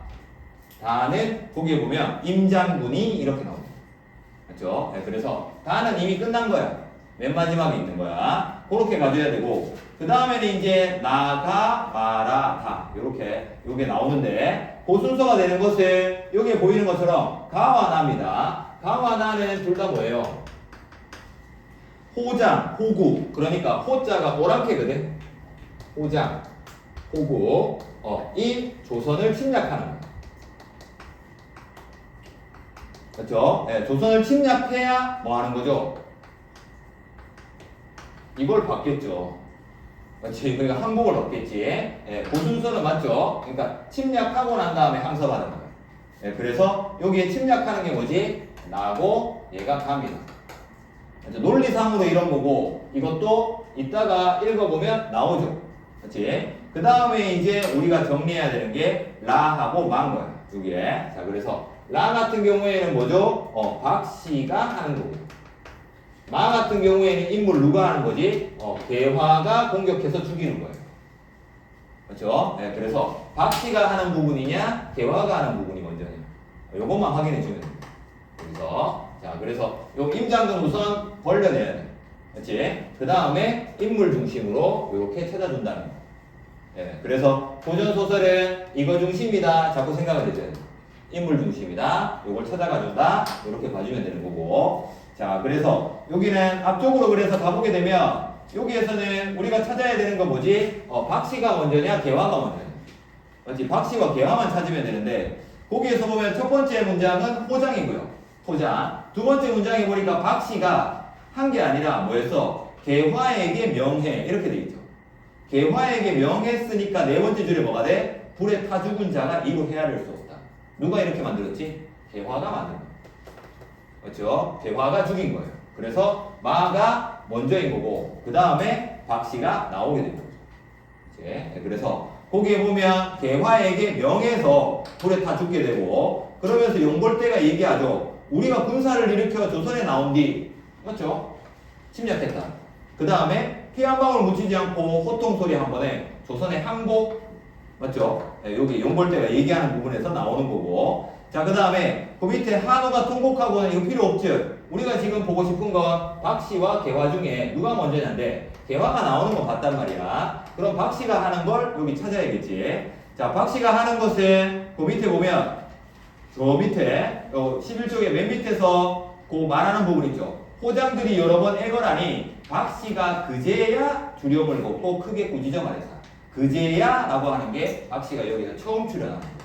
다는 거기에 보면 임장군이 이렇게 나옵니다. 그렇죠? 네, 그래서 다는 이미 끝난 거야. 맨 마지막에 있는 거야. 그렇게 가져야 되고, 그 다음에는 이제 나가, 마라, 다. 요게 나오는데, 그 순서가 되는 것은 여기에 보이는 것처럼 가와 나입니다. 가와 나는 둘 다 뭐예요? 호장, 호구. 그러니까 호자가 오랑캐거든. 호장, 호구. 이 조선을 침략하는 거예요. 그렇죠? 네, 조선을 침략해야 뭐 하는 거죠? 이걸 받겠죠. 그렇지. 그러니까 항복을 받겠지. 예, 그 순서는 맞죠? 그러니까 침략하고 난 다음에 항서받는 거예요. 예, 그래서 여기에 침략하는 게 뭐지? 나고 얘가 갑니다. 논리상으로 이런 거고 이것도 이따가 읽어보면 나오죠. 그렇지? 그 다음에 이제 우리가 정리해야 되는 게 라하고 마인 거야. 여기에. 자, 그래서 라 같은 경우에는 뭐죠? 박씨가 하는 거고. 마 같은 경우에는 인물 누가 하는 거지? 개화가 공격해서 죽이는 거예요. 그렇죠? 네, 그래서 박씨가 하는 부분이냐, 개화가 하는 부분이 먼저냐. 요것만 확인해 주면 됩니다. 여기서. 자, 그래서 요 임장근 우선 벌려내야 돼. 그렇지? 그 다음에 인물 중심으로 이렇게 찾아준다는 거. 네, 그래서 고전소설은 이거 중심이다. 자꾸 생각을 해줘야 돼. 인물 중심이다. 요걸 찾아가 준다. 이렇게 봐주면 되는 거고. 자, 그래서 여기는 앞쪽으로 그래서 가보게 되면 여기에서는 우리가 찾아야 되는 건 뭐지? 박씨가 먼저냐, 개화가 먼저냐. 그렇지? 박씨와 개화만 찾으면 되는데 거기에서 보면 첫 번째 문장은 호장이고요. 호장. 두 번째 문장에 보니까 박씨가 한 게 아니라 뭐였어? 개화에게 명해. 이렇게 돼 있죠. 개화에게 명했으니까 네 번째 줄에 뭐가 돼? 불에 타 죽은 자가 이로 헤아릴 수 없다. 누가 이렇게 만들었지? 개화가 만든 거예요. 그렇죠? 개화가 죽인 거예요. 그래서 마가 먼저인 거고 그 다음에 박씨가 나오게 된 거죠. 이제 그래서 거기에 보면 개화에게 명해서 불에 타 죽게 되고 그러면서 용벌대가 얘기하죠. 우리가 군사를 일으켜 조선에 나온 뒤 맞죠? 침략했다. 그 다음에 피 한 방울 묻히지 않고 호통 소리 한 번에 조선의 항복 맞죠? 네, 여기 용벌대가 얘기하는 부분에서 나오는 거고 자, 그 다음에 그 밑에 한우가 통곡하고는 이거 필요 없죠. 우리가 지금 보고 싶은 건 박씨와 개화 중에 누가 먼저냐인데 개화가 나오는 거 봤단 말이야. 그럼 박씨가 하는 걸 여기 찾아야겠지. 자, 박씨가 하는 것은 그 밑에 보면 저 밑에 11쪽의 맨 밑에서 그 말하는 부분 있죠. 호장들이 여러 번 애걸하니 박씨가 그제야 주령을 걷고 크게 꾸짖어 말했다. 그제야 라고 하는 게 박씨가 여기서 처음 출연하는 거예요.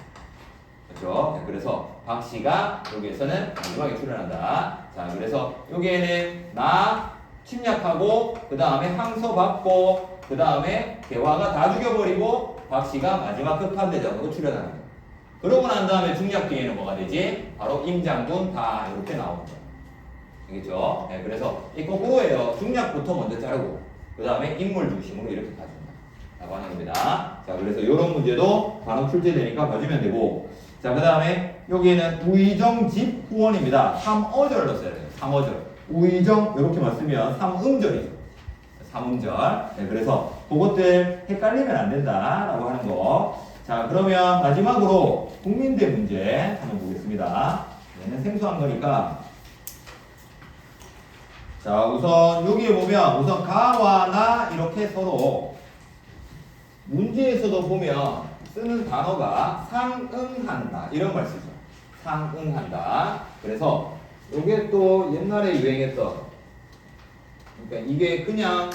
그렇죠? 그래서 박씨가 여기에서는 마지막에 출연한다. 자, 그래서 여기에는 나 침략하고 그 다음에 항서받고 그 다음에 개화가 다 죽여버리고 박씨가 마지막 끝판대장으로 출연하는 거예요. 그러고 난 다음에 중략 뒤에는 뭐가 되지? 바로 임장군 다 이렇게 나오는 거예요. 알겠죠? 네, 그래서 이 거꾸로예요. 중략부터 먼저 자르고 그 다음에 인물 중심으로 이렇게 가준다. 라고 하는 겁니다. 자, 그래서 이런 문제도 바로 출제되니까 봐주면 되고 자, 그 다음에 여기에는 우의정 집 후원입니다. 3어절을 넣었어야 돼요. 3어절. 우의정 이렇게만 쓰면 3음절이죠. 3음절. 네, 그래서 그것들 헷갈리면 안 된다라고 하는 거. 자, 그러면 마지막으로 국민대 문제 한번 보겠습니다. 얘는 생소한 거니까. 자, 우선 여기에 보면 우선 가와 나 이렇게 서로 문제에서도 보면 쓰는 단어가 상응한다 이런 말 쓰죠. 상응한다. 그래서 이게 또 옛날에 유행했던 그러니까 이게 그냥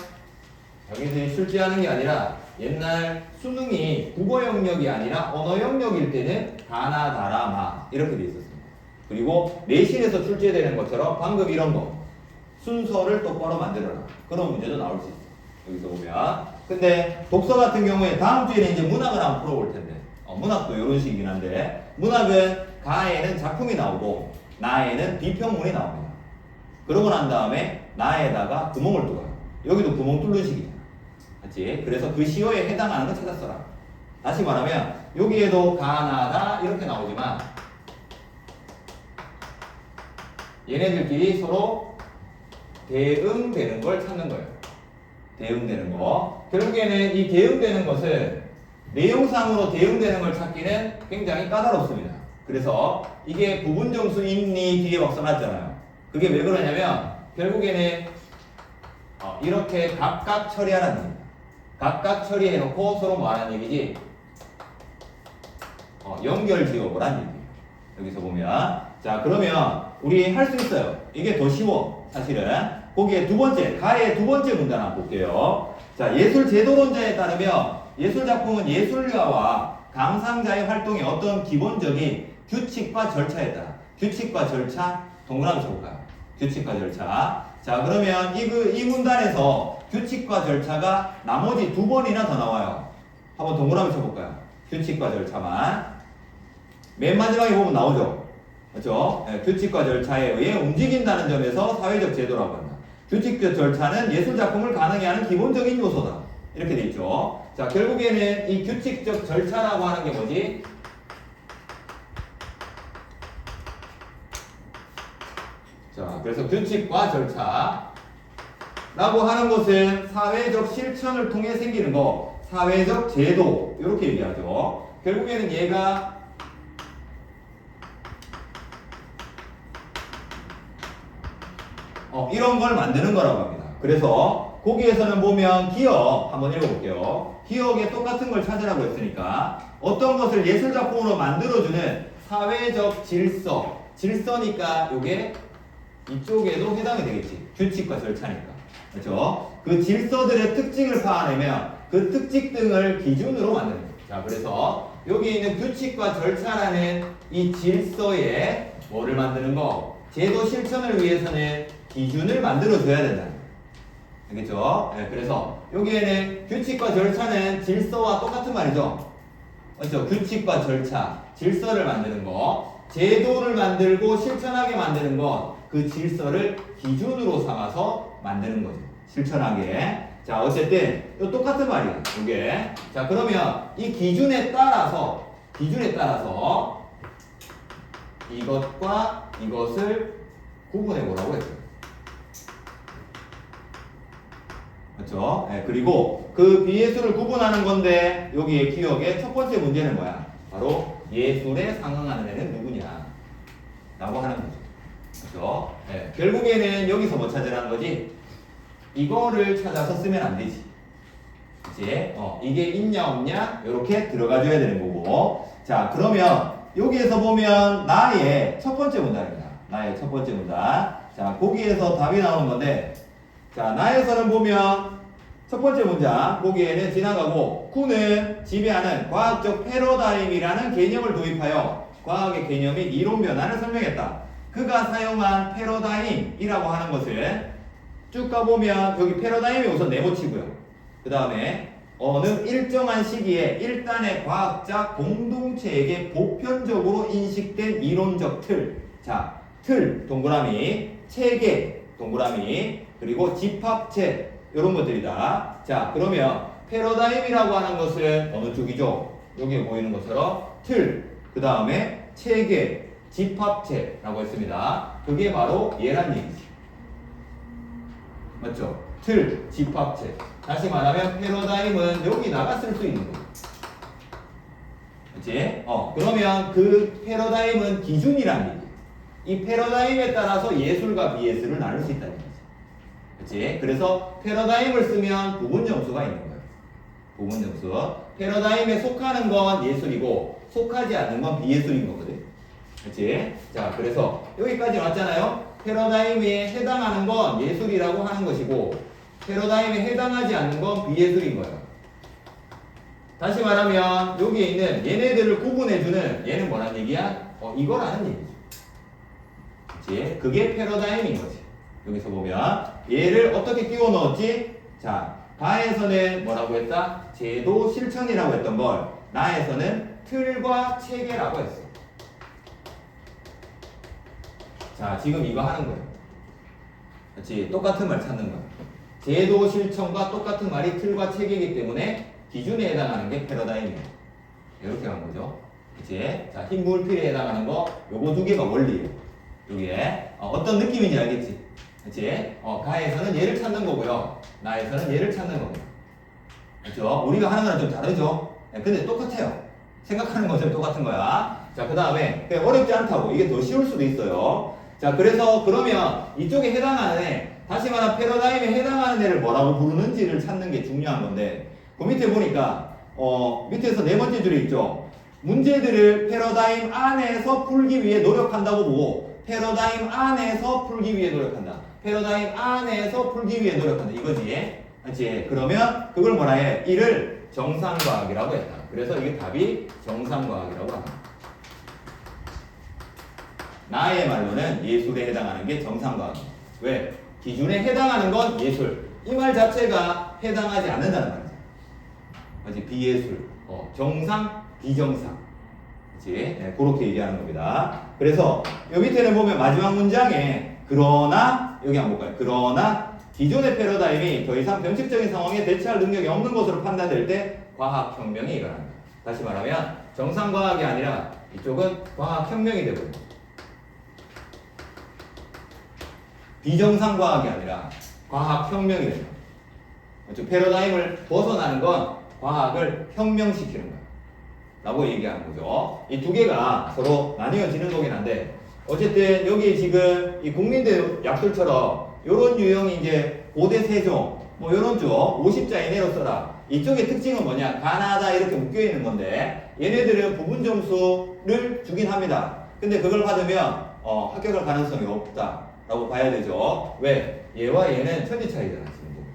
자기들이 출제하는 게 아니라 옛날 수능이 국어 영역이 아니라 언어 영역일 때는 다나 다라 마 이렇게 돼 있었습니다. 그리고 내신에서 출제되는 것처럼 방금 이런 거 순서를 똑바로 만들어라 그런 문제도 나올 수 있어요. 여기서 보면 근데 독서 같은 경우에 다음 주에는 이제 문학을 한번 풀어볼 텐데 문학도 이런 식이긴 한데 문학은 가에는 작품이 나오고 나에는 비평문이 나옵니다. 그러고 난 다음에 나에다가 구멍을 뚫어요. 여기도 구멍 뚫는 식이에요. 맞지? 그래서 그 시어에 해당하는 거 찾아 써라. 다시 말하면 여기에도 가나다 이렇게 나오지만 얘네들끼리 서로 대응되는 걸 찾는 거예요. 대응되는 거. 결국에는 이 대응되는 것은 내용상으로 대응되는 걸 찾기는 굉장히 까다롭습니다. 그래서 이게 부분정수 있니 뒤에 막 써놨잖아요. 그게 왜 그러냐면 결국에는 이렇게 각각 처리하라는 얘기입니다. 각각 처리해놓고 서로 뭐 하라는 얘기지? 연결 지어보라는 얘기예요. 여기서 보면. 자, 그러면 우리 할 수 있어요. 이게 더 쉬워. 사실은. 거기에 두 번째, 가의 두 번째 문단 한번 볼게요. 자, 예술 제도론자에 따르면 예술 작품은 예술가와 감상자의 활동의 어떤 기본적인 규칙과 절차에 따라. 규칙과 절차, 동그라미 쳐볼까요? 규칙과 절차. 자, 그러면 이 문단에서 규칙과 절차가 나머지 두 번이나 더 나와요. 한번 동그라미 쳐볼까요? 규칙과 절차만. 맨 마지막에 보면 나오죠. 그렇죠? 네, 규칙과 절차에 의해 움직인다는 점에서 사회적 제도라고 한다. 규칙적 절차는 예술 작품을 가능해 하는 기본적인 요소다. 이렇게 돼 있죠. 자, 결국에는 이 규칙적 절차라고 하는 게 뭐지? 자, 그래서 규칙과 절차라고 하는 것은 사회적 실천을 통해 생기는 거, 사회적 제도, 이렇게 얘기하죠. 결국에는 얘가 이런 걸 만드는 거라고 합니다. 그래서 거기에서는 보면 기억 한번 읽어볼게요. 기억에 똑같은 걸 찾으라고 했으니까 어떤 것을 예술작품으로 만들어주는 사회적 질서, 질서니까 이게 이쪽에도 해당이 되겠지. 규칙과 절차니까. 그렇죠? 그 질서들의 특징을 파악하면 그 특징 등을 기준으로 만드는 거예요. 자, 그래서 여기 있는 규칙과 절차라는 이 질서에 뭐를 만드는 거? 제도 실천을 위해서는 기준을 만들어줘야 된다는 거예요. 알겠죠? 네, 그래서 여기에는 규칙과 절차는 질서와 똑같은 말이죠. 그렇죠? 규칙과 절차, 질서를 만드는 거, 제도를 만들고 실천하게 만드는 것, 그 질서를 기준으로 삼아서 만드는 거죠. 실천하게. 자, 어쨌든 이 똑같은 말이에요. 이게. 자, 그러면 이 기준에 따라서 이것과 이것을 구분해 보라고 했어요. 그렇죠? 네, 그리고 그 비예술을 구분하는 건데 여기에 기억의 첫 번째 문제는 뭐야? 바로 예술에 상응하는 애는 누구냐? 라고 하는 거죠. 그렇죠? 네, 결국에는 여기서 뭐 찾으라는 거지? 이거를 찾아서 쓰면 안 되지. 그치? 이게 있냐 없냐? 이렇게 들어가줘야 되는 거고. 자, 그러면 여기에서 보면 나의 첫 번째 문단입니다. 나의 첫 번째 문단. 자, 거기에서 답이 나오는 건데, 자, 나에서는 보면 첫 번째 문장, 거기에는 지나가고, 쿠는 지배하는 과학적 패러다임이라는 개념을 도입하여 과학의 개념 및 이론 변화를 설명했다. 그가 사용한 패러다임이라고 하는 것을 쭉 가보면 여기 패러다임이 우선 네모치고요. 그 다음에 어느 일정한 시기에 일단의 과학자 공동체에게 보편적으로 인식된 이론적 틀. 자, 틀, 동그라미, 체계, 동그라미, 그리고 집합체, 이런 것들이다. 자, 그러면 패러다임이라고 하는 것은 어느 쪽이죠? 여기에 보이는 것처럼 틀, 그 다음에 체계, 집합체라고 했습니다. 그게 바로 얘란 얘기지. 맞죠? 틀, 집합체. 다시 말하면 패러다임은 여기다가 쓸 수 있는 거예요. 그치? 그러면 그 패러다임은 기준이란 얘기예요. 이 패러다임에 따라서 예술과 비예술을 나눌 수 있다는 거지. 그치? 그래서 패러다임을 쓰면 부분점수가 있는 거예요. 부분점수. 패러다임에 속하는 건 예술이고 속하지 않는 건 비예술인 거거든. 그치? 자, 그래서 여기까지 왔잖아요. 패러다임에 해당하는 건 예술이라고 하는 것이고 패러다임에 해당하지 않는 건 비예술인 거예요. 다시 말하면 여기에 있는 얘네들을 구분해주는 얘는 뭐란 얘기야? 이거라는 얘기죠. 그치? 그게 패러다임인 거지. 여기서 보면 얘를 어떻게 끼워 넣었지? 자, 가에서는 뭐라고 했다? 제도 실천이라고 했던 걸 나에서는 틀과 체계라고 했어. 자, 지금 이거 하는 거예요. 그렇지? 똑같은 말 찾는 거야. 제도 실천과 똑같은 말이 틀과 체계이기 때문에 기준에 해당하는 게 패러다임이에요. 이렇게 한 거죠. 그치? 자, 흰 물필에 해당하는 거, 요거 두 개가 원리예요. 요게. 어떤 느낌인지 알겠지? 그치? 가에서는 얘를 찾는 거고요. 나에서는 얘를 찾는 거고요. 그렇죠? 우리가 하는 거랑 좀 다르죠? 네, 근데 똑같아요. 생각하는 것은 똑같은 거야. 자, 그 다음에 어렵지 않다고. 이게 더 쉬울 수도 있어요. 자, 그래서 그러면 이쪽에 해당하는 애, 다시 말하면 패러다임에 해당하는 애를 뭐라고 부르는지를 찾는 게 중요한 건데 그 밑에 보니까 밑에서 네 번째 줄에 있죠. 문제들을 패러다임 안에서 풀기 위해 노력한다고 보고 패러다임 안에서 풀기 위해 노력한다. 패러다임 안에서 풀기 위해 노력한다. 이거지. 그렇지? 그러면 그걸 뭐라 해? 이를 정상과학이라고 했다. 그래서 이게 답이 정상과학이라고 합니다. 나의 말로는 예술에 해당하는 게 정상과학입니다. 왜? 기준에 해당하는 건 예술. 이 말 자체가 해당하지 않는다는 말이죠. 그렇지? 비예술. 정상, 비정상. 그렇지? 네, 그렇게 얘기하는 겁니다. 그래서 여기 밑에는 보면 마지막 문장에 그러나 여기 한번 볼까요? 그러나 기존의 패러다임이 더 이상 변칙적인 상황에 대처할 능력이 없는 것으로 판단될 때 과학혁명이 일어납니다. 다시 말하면 정상과학이 아니라 이쪽은 과학혁명이 되고 비정상과학이 아니라 과학혁명이 됩니다. 그렇죠? 패러다임을 벗어나는 건 과학을 혁명시키는 거예요. 라고 얘기하는 거죠. 이 두 개가 서로 나뉘어지는 거긴 한데 어쨌든 여기 지금 이 국민대 약술처럼 요런 유형이 이제 고대 세종 뭐 요런 쪽 50자 이내로 써라. 이쪽의 특징은 뭐냐? 가나다 이렇게 묶여있는 건데 얘네들은 부분 점수를 주긴 합니다. 근데 그걸 받으면 합격할 가능성이 없다 라고 봐야 되죠. 왜? 얘와 얘는 천지 차이잖아 지금.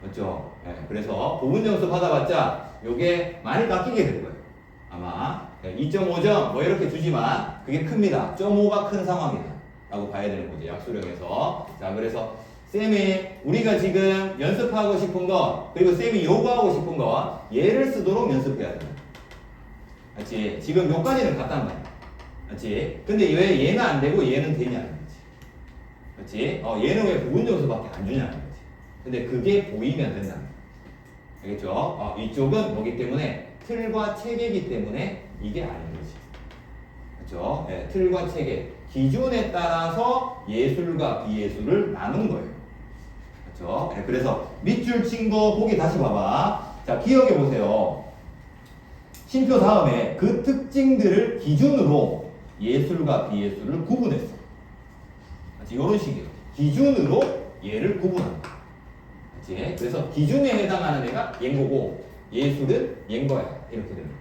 맞죠? 네, 그래서 부분 점수 받아봤자 요게 많이 깎이게 될 거예요. 아마 2.5점 뭐 이렇게 주지만 그게 큽니다. 0.5가 큰 상황이다 라고 봐야 되는 거죠. 약수령에서. 자, 그래서 쌤이 우리가 지금 연습하고 싶은 거 그리고 쌤이 요구하고 싶은 거 얘를 쓰도록 연습해야 된다. 맞지? 지금 요까지는 갔단 말이야. 맞지? 근데 왜 얘는 안 되고 얘는 되냐는 거지. 맞지? 얘는 왜 부분 점수밖에 안 주냐는 거지. 근데 그게 보이면 된다. 알겠죠? 이쪽은 뭐기 때문에 틀과 체계이기 때문에 이게 아닌 거지. 그렇죠? 네, 틀과 체계. 기준에 따라서 예술과 비예술을 나눈 거예요. 그렇죠? 네, 그래서 밑줄 친 거 보기 다시 봐봐. 자, 기억해 보세요. 쉼표 다음에 그 특징들을 기준으로 예술과 비예술을 구분했어. 이런 식이에요. 기준으로 얘를 구분한다. 그치? 그래서 기준에 해당하는 애가 얘인 거고 예술은 얘인 거야. 이렇게 됩니다.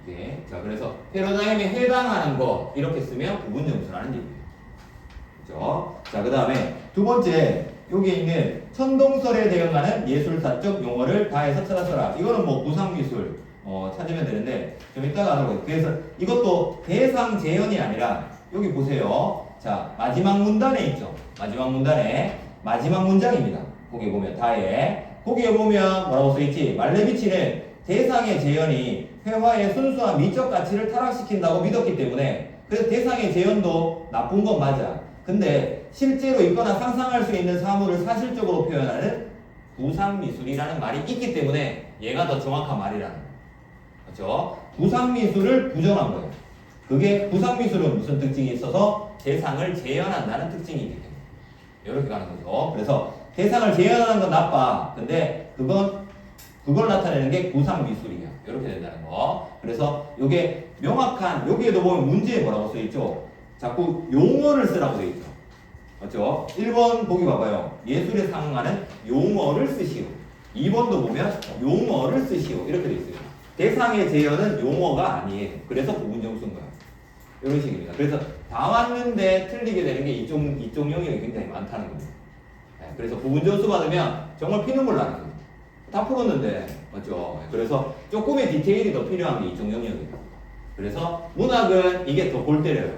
오케이. 자, 그래서 패러다임에 해당하는 거 이렇게 쓰면 부분 점수라는 얘기예요. 그죠? 자, 그 다음에 두 번째 여기에 있는 천동설에 대응하는 예술사적 용어를 다해서 찾아서라. 이거는 뭐 구상미술 찾으면 되는데 좀 이따가 하는 거예요. 그래서 이것도 대상 재현이 아니라 여기 보세요. 자, 마지막 문단에 있죠. 마지막 문단에 마지막 문장입니다. 거기 보면 다해. 거기에 보면 뭐라고 써있지? 말레비치는 대상의 재현이 회화의 순수한 미적 가치를 타락시킨다고 믿었기 때문에 그래서 대상의 재현도 나쁜 건 맞아. 근데 실제로 있거나 상상할 수 있는 사물을 사실적으로 표현하는 구상미술이라는 말이 있기 때문에 얘가 더 정확한 말이라는 거예요. 그렇죠? 구상미술을 부정한 거예요. 그게 구상미술은 무슨 특징이 있어서 대상을 재현한다는 특징이 있기 때문에 이렇게 가는 거죠. 그래서 대상을 재현하는 건 나빠. 근데 그걸 나타내는 게 구상미술이야. 이렇게 된다는 거. 그래서 이게 명확한 여기에도 보면 문제에 뭐라고 써있죠? 자꾸 용어를 쓰라고 되어 있죠. 맞죠? 1번 보기 봐봐요. 예술에 상응하는 용어를 쓰시오. 2번도 보면 용어를 쓰시오. 이렇게 되어 있어요. 대상의 재현은 용어가 아니에요. 그래서 부분 점수인 거야. 이런 식입니다. 그래서 다 왔는데 틀리게 되는 게 이쪽 영역이 굉장히 많다는 겁니다. 네, 그래서 부분 점수 받으면 정말 피눈물 나는 거예요. 다 풀었는데, 맞죠? 그래서 조금의 디테일이 더 필요한 게 이쪽 영역이다. 그래서 문학은 이게 더 골 때려요.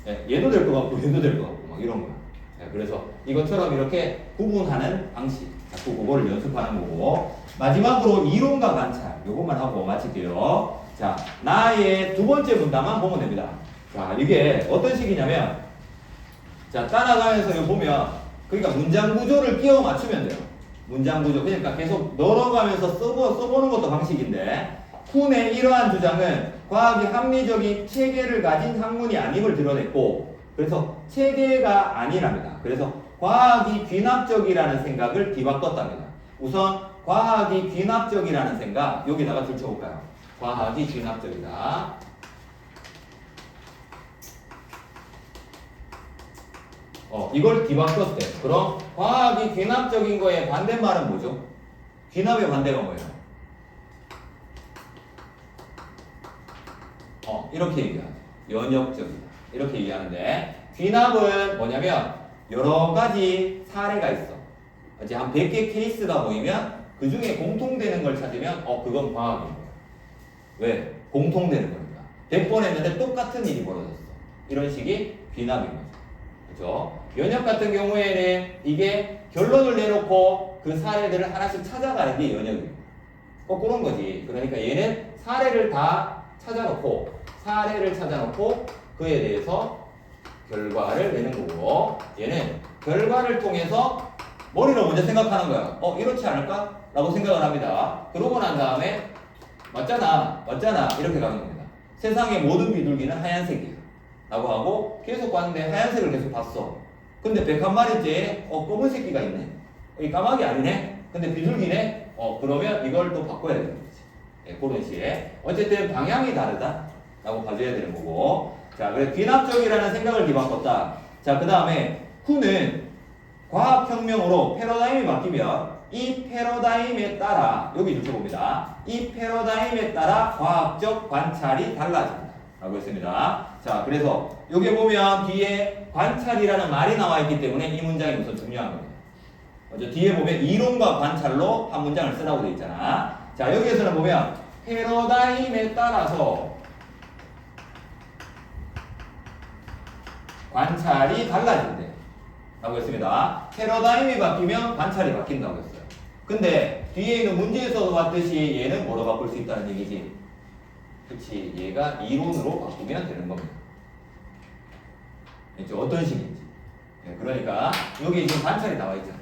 네, 얘도 될 것 같고 얘도 될 것 같고 막 이런 거야. 네, 그래서 이것처럼 이렇게 구분하는 방식, 자꾸 그거를 연습하는 거고. 마지막으로 이론과 관찰, 요것만 하고 마칠게요. 자, 나의 두 번째 문단만 보면 됩니다. 자, 이게 어떤 식이냐면, 자, 따라가면서 이거 보면, 그러니까 문장 구조를 끼워 맞추면 돼요. 문장 구조. 그러니까 계속 널어가면서 써보는 것도 방식인데, 쿤의 이러한 주장은 과학이 합리적인 체계를 가진 학문이 아님을 드러냈고, 그래서 체계가 아니랍니다. 그래서 과학이 귀납적이라는 생각을 뒤바꿨답니다. 우선 과학이 귀납적이라는 생각 여기다가 줄쳐볼까요? 과학이 귀납적이다. 이걸 뒤바꿨을 때. 그럼 과학이 귀납적인 거의 반대말은 뭐죠? 귀납의 반대가 뭐예요? 이렇게 얘기하죠. 연역적이다. 이렇게 얘기하는데 귀납은 뭐냐면 여러 가지 사례가 있어. 이제 한 100개 케이스가 보이면 그 중에 공통되는 걸 찾으면 그건 과학인 거야. 왜? 공통되는 거니까. 100번 했는데 똑같은 일이 벌어졌어. 이런 식이 귀납인 거죠. 그죠? 연역 같은 경우에는 이게 결론을 내놓고 그 사례들을 하나씩 찾아가는 게 연역이에요. 꼭 그런 거지. 그러니까 얘는 사례를 다 찾아놓고 그에 대해서 결과를 내는 거고, 얘는 결과를 통해서 머리로 먼저 생각하는 거야. 이렇지 않을까? 라고 생각을 합니다. 그러고 난 다음에 맞잖아 이렇게 가는 겁니다. 세상의 모든 비둘기는 하얀색이야 라고 하고 계속 봤는데 하얀색을 계속 봤어. 근데 101마리째 검은 새끼가 있네. 이 까마귀 아니네. 근데 비둘기네. 그러면 이걸 또 바꿔야 되는 거지. 그런 식의 어쨌든 방향이 다르다 라고 봐줘야 되는 거고. 자, 그래 귀납적이라는 생각을 뒤바꿨다. 자, 그 다음에 후는 과학혁명으로 패러다임이 바뀌면 이 패러다임에 따라, 여기 이렇게 봅니다. 이 패러다임에 따라 과학적 관찰이 달라진다 라고 했습니다. 자, 그래서 여기 보면 뒤에 관찰이라는 말이 나와 있기 때문에 이 문장이 우선 중요한 겁니다. 먼저 뒤에 보면 이론과 관찰로 한 문장을 쓰라고 되어 있잖아. 자, 여기에서는 보면 패러다임에 따라서 관찰이 달라진대 라고 했습니다. 패러다임이 바뀌면 관찰이 바뀐다고 했어요. 근데 뒤에 있는 문제에서도 봤듯이 얘는 뭐로 바꿀 수 있다는 얘기지? 그치, 얘가 이론으로 바꾸면 되는 겁니다. 그렇죠? 어떤 식인지. 그러니까 여기 지금 관찰이 나와 있잖아요.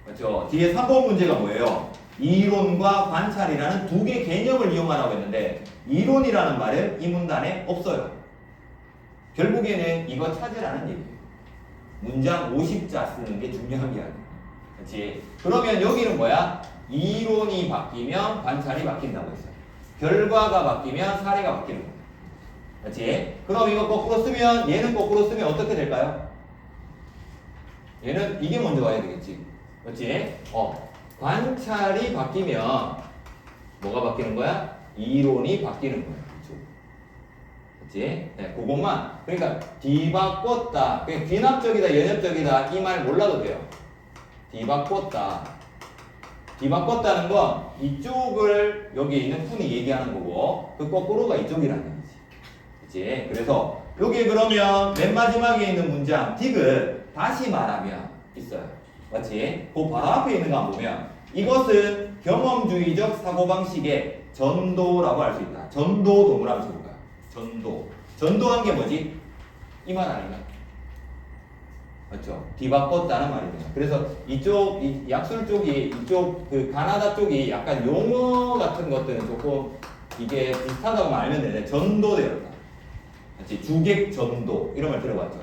그렇죠? 뒤에 3번 문제가 뭐예요? 이론과 관찰이라는 두 개 개념을 이용하라고 했는데 이론이라는 말은 이 문단에 없어요. 결국에는 이거 찾으라는 얘기예요. 문장 50자 쓰는 게 중요한 게 아니에요. 그렇지? 그러면 여기는 뭐야? 이론이 바뀌면 관찰이 바뀐다고 했어요. 결과가 바뀌면 사례가 바뀌는 거예요. 그렇지? 그럼 이거 거꾸로 쓰면, 얘는 거꾸로 쓰면 어떻게 될까요? 얘는 이게 먼저 와야 되겠지. 그렇지? 관찰이 바뀌면 뭐가 바뀌는 거야? 이론이 바뀌는 거야. 그치? 네, 그것만. 그러니까 뒤바꿨다. 그냥 귀납적이다, 연역적이다 이 말 몰라도 돼요. 뒤바꿨다. 뒤바꿨다는 건 이쪽을 여기에 있는 푼이 얘기하는 거고 그 거꾸로가 이쪽이라는 얘기지. 그치? 그래서 여기 그러면 맨 마지막에 있는 문장 딕을 다시 말하면 있어요. 맞지? 그 바로 앞에 있는 거 한번 보면 이것은 경험주의적 사고방식의 전도라고 할 수 있다. 전도 동그라미 쳐볼까요? 전도한 게 뭐지? 이 말 아닌가? 맞죠? 뒤바꿨다는 말입니다. 그래서 이쪽 이 약술 쪽이 이쪽 그 가나다 쪽이 약간 용어 같은 것들은 조금 이게 비슷하다고 알면 되는데 전도되었다. 그렇지? 주객 전도 이런 걸 들어봤죠?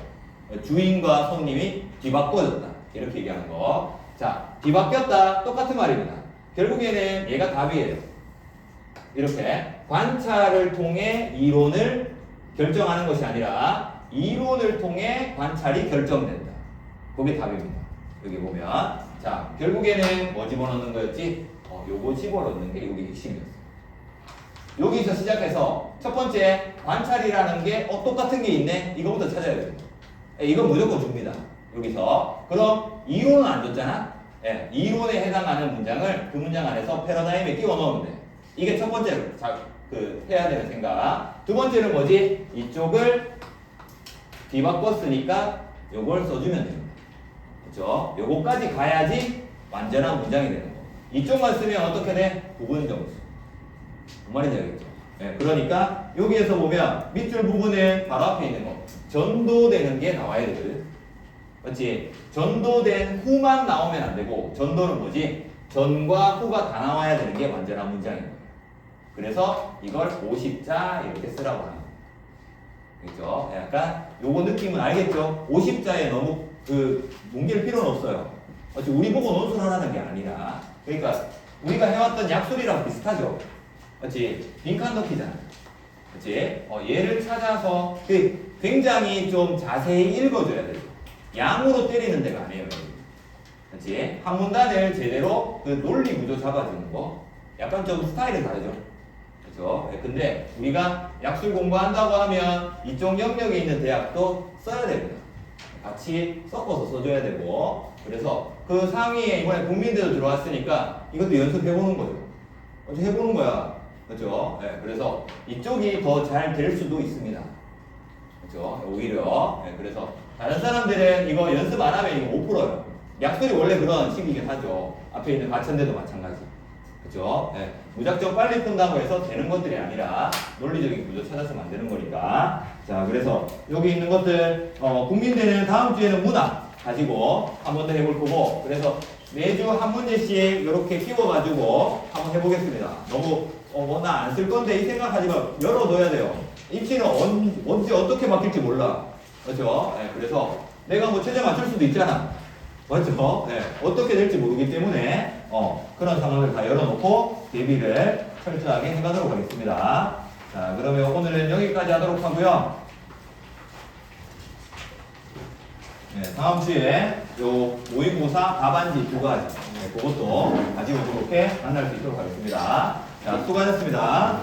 주인과 손님이 뒤바꿔졌다 이렇게 얘기하는 거. 자, 뒤바뀌었다 똑같은 말입니다. 결국에는 얘가 답이에요. 이렇게 관찰을 통해 이론을 결정하는 것이 아니라 이론을 통해 관찰이 결정된다. 그게 답입니다. 여기 보면 자 결국에는 뭐 집어넣는 거였지? 요거 집어넣는 게 여기 핵심이었어요. 여기서 시작해서 첫 번째 관찰이라는 게 똑같은 게 있네? 이거부터 찾아야 돼요. 이건 무조건 줍니다. 여기서 그럼 이론은 안 줬잖아? 이론에 해당하는 문장을 그 문장 안에서 패러다임에 끼워 넣으면 돼. 이게 첫 번째로 해야 되는 생각. 두 번째는 뭐지? 이쪽을 뒤바꿨으니까 요걸 써주면 됩니다. 그쵸? 요거까지 가야지 완전한 문장이 되는 거. 이쪽만 쓰면 어떻게 돼? 부분 점수. 그 말이 되겠죠. 그러니까 여기에서 보면 밑줄 부분은 바로 앞에 있는 거. 전도되는 게 나와야 되거든. 맞지? 전도된 후만 나오면 안 되고 전도는 뭐지? 전과 후가 다 나와야 되는 게 완전한 문장인 거예요. 그래서 이걸 50자 이렇게 쓰라고 하는 거예요. 그렇죠? 약간 요거 느낌은 알겠죠? 50자에 너무 뭉갤 필요는 없어요. 어차피 우리 보고 논술하라는 게 아니라 그러니까 우리가 해왔던 약술이랑 비슷하죠? 그렇지? 빈칸 넣기잖아. 그렇지? 얘를 찾아서 굉장히 좀 자세히 읽어줘야 돼요. 양으로 때리는 데가 아니에요. 그렇지? 한 문단을 제대로 그 논리 구조 잡아주는 거. 약간 좀 스타일이 다르죠. 그렇죠? 근데 우리가 약술 공부한다고 하면 이쪽 영역에 있는 대학도 써야 됩니다. 같이 섞어서 써줘야 되고. 그래서 그 상위에 이번에 국민대도 들어왔으니까 이것도 연습해보는 거죠. 어제 해보는 거야. 그렇죠? 그래서 이쪽이 더 잘 될 수도 있습니다. 그렇죠? 오히려. 그래서 다른 사람들은 이거 연습 안 하면 이거 못 풀어요. 약술이 원래 그런 식이긴 하죠. 앞에 있는 가천대도 마찬가지. 그죠? 무작정 빨리 푼다고 해서 되는 것들이 아니라 논리적인 구조 찾아서 만드는 거니까. 자, 그래서 여기 있는 것들, 국민대는 다음 주에는 문학 가지고 한 번 더 해볼 거고, 그래서 매주 한 문제씩 이렇게 끼워가지고 한번 해보겠습니다. 너무, 나 안 쓸 건데 이 생각하지 마. 열어둬야 돼요. 입시는 언제 어떻게 바뀔지 몰라. 그렇죠? 그래서 내가 뭐 최저 맞출 수도 있잖아. 맞죠? 어떻게 될지 모르기 때문에 그런 상황을 다 열어놓고 대비를 철저하게 해가도록 하겠습니다. 자, 그러면 오늘은 여기까지 하도록 하고요. 다음 주에 요 모의고사 답안지 2가지 그것도 가지고 그렇게 만날 수 있도록 하겠습니다. 자, 수고하셨습니다.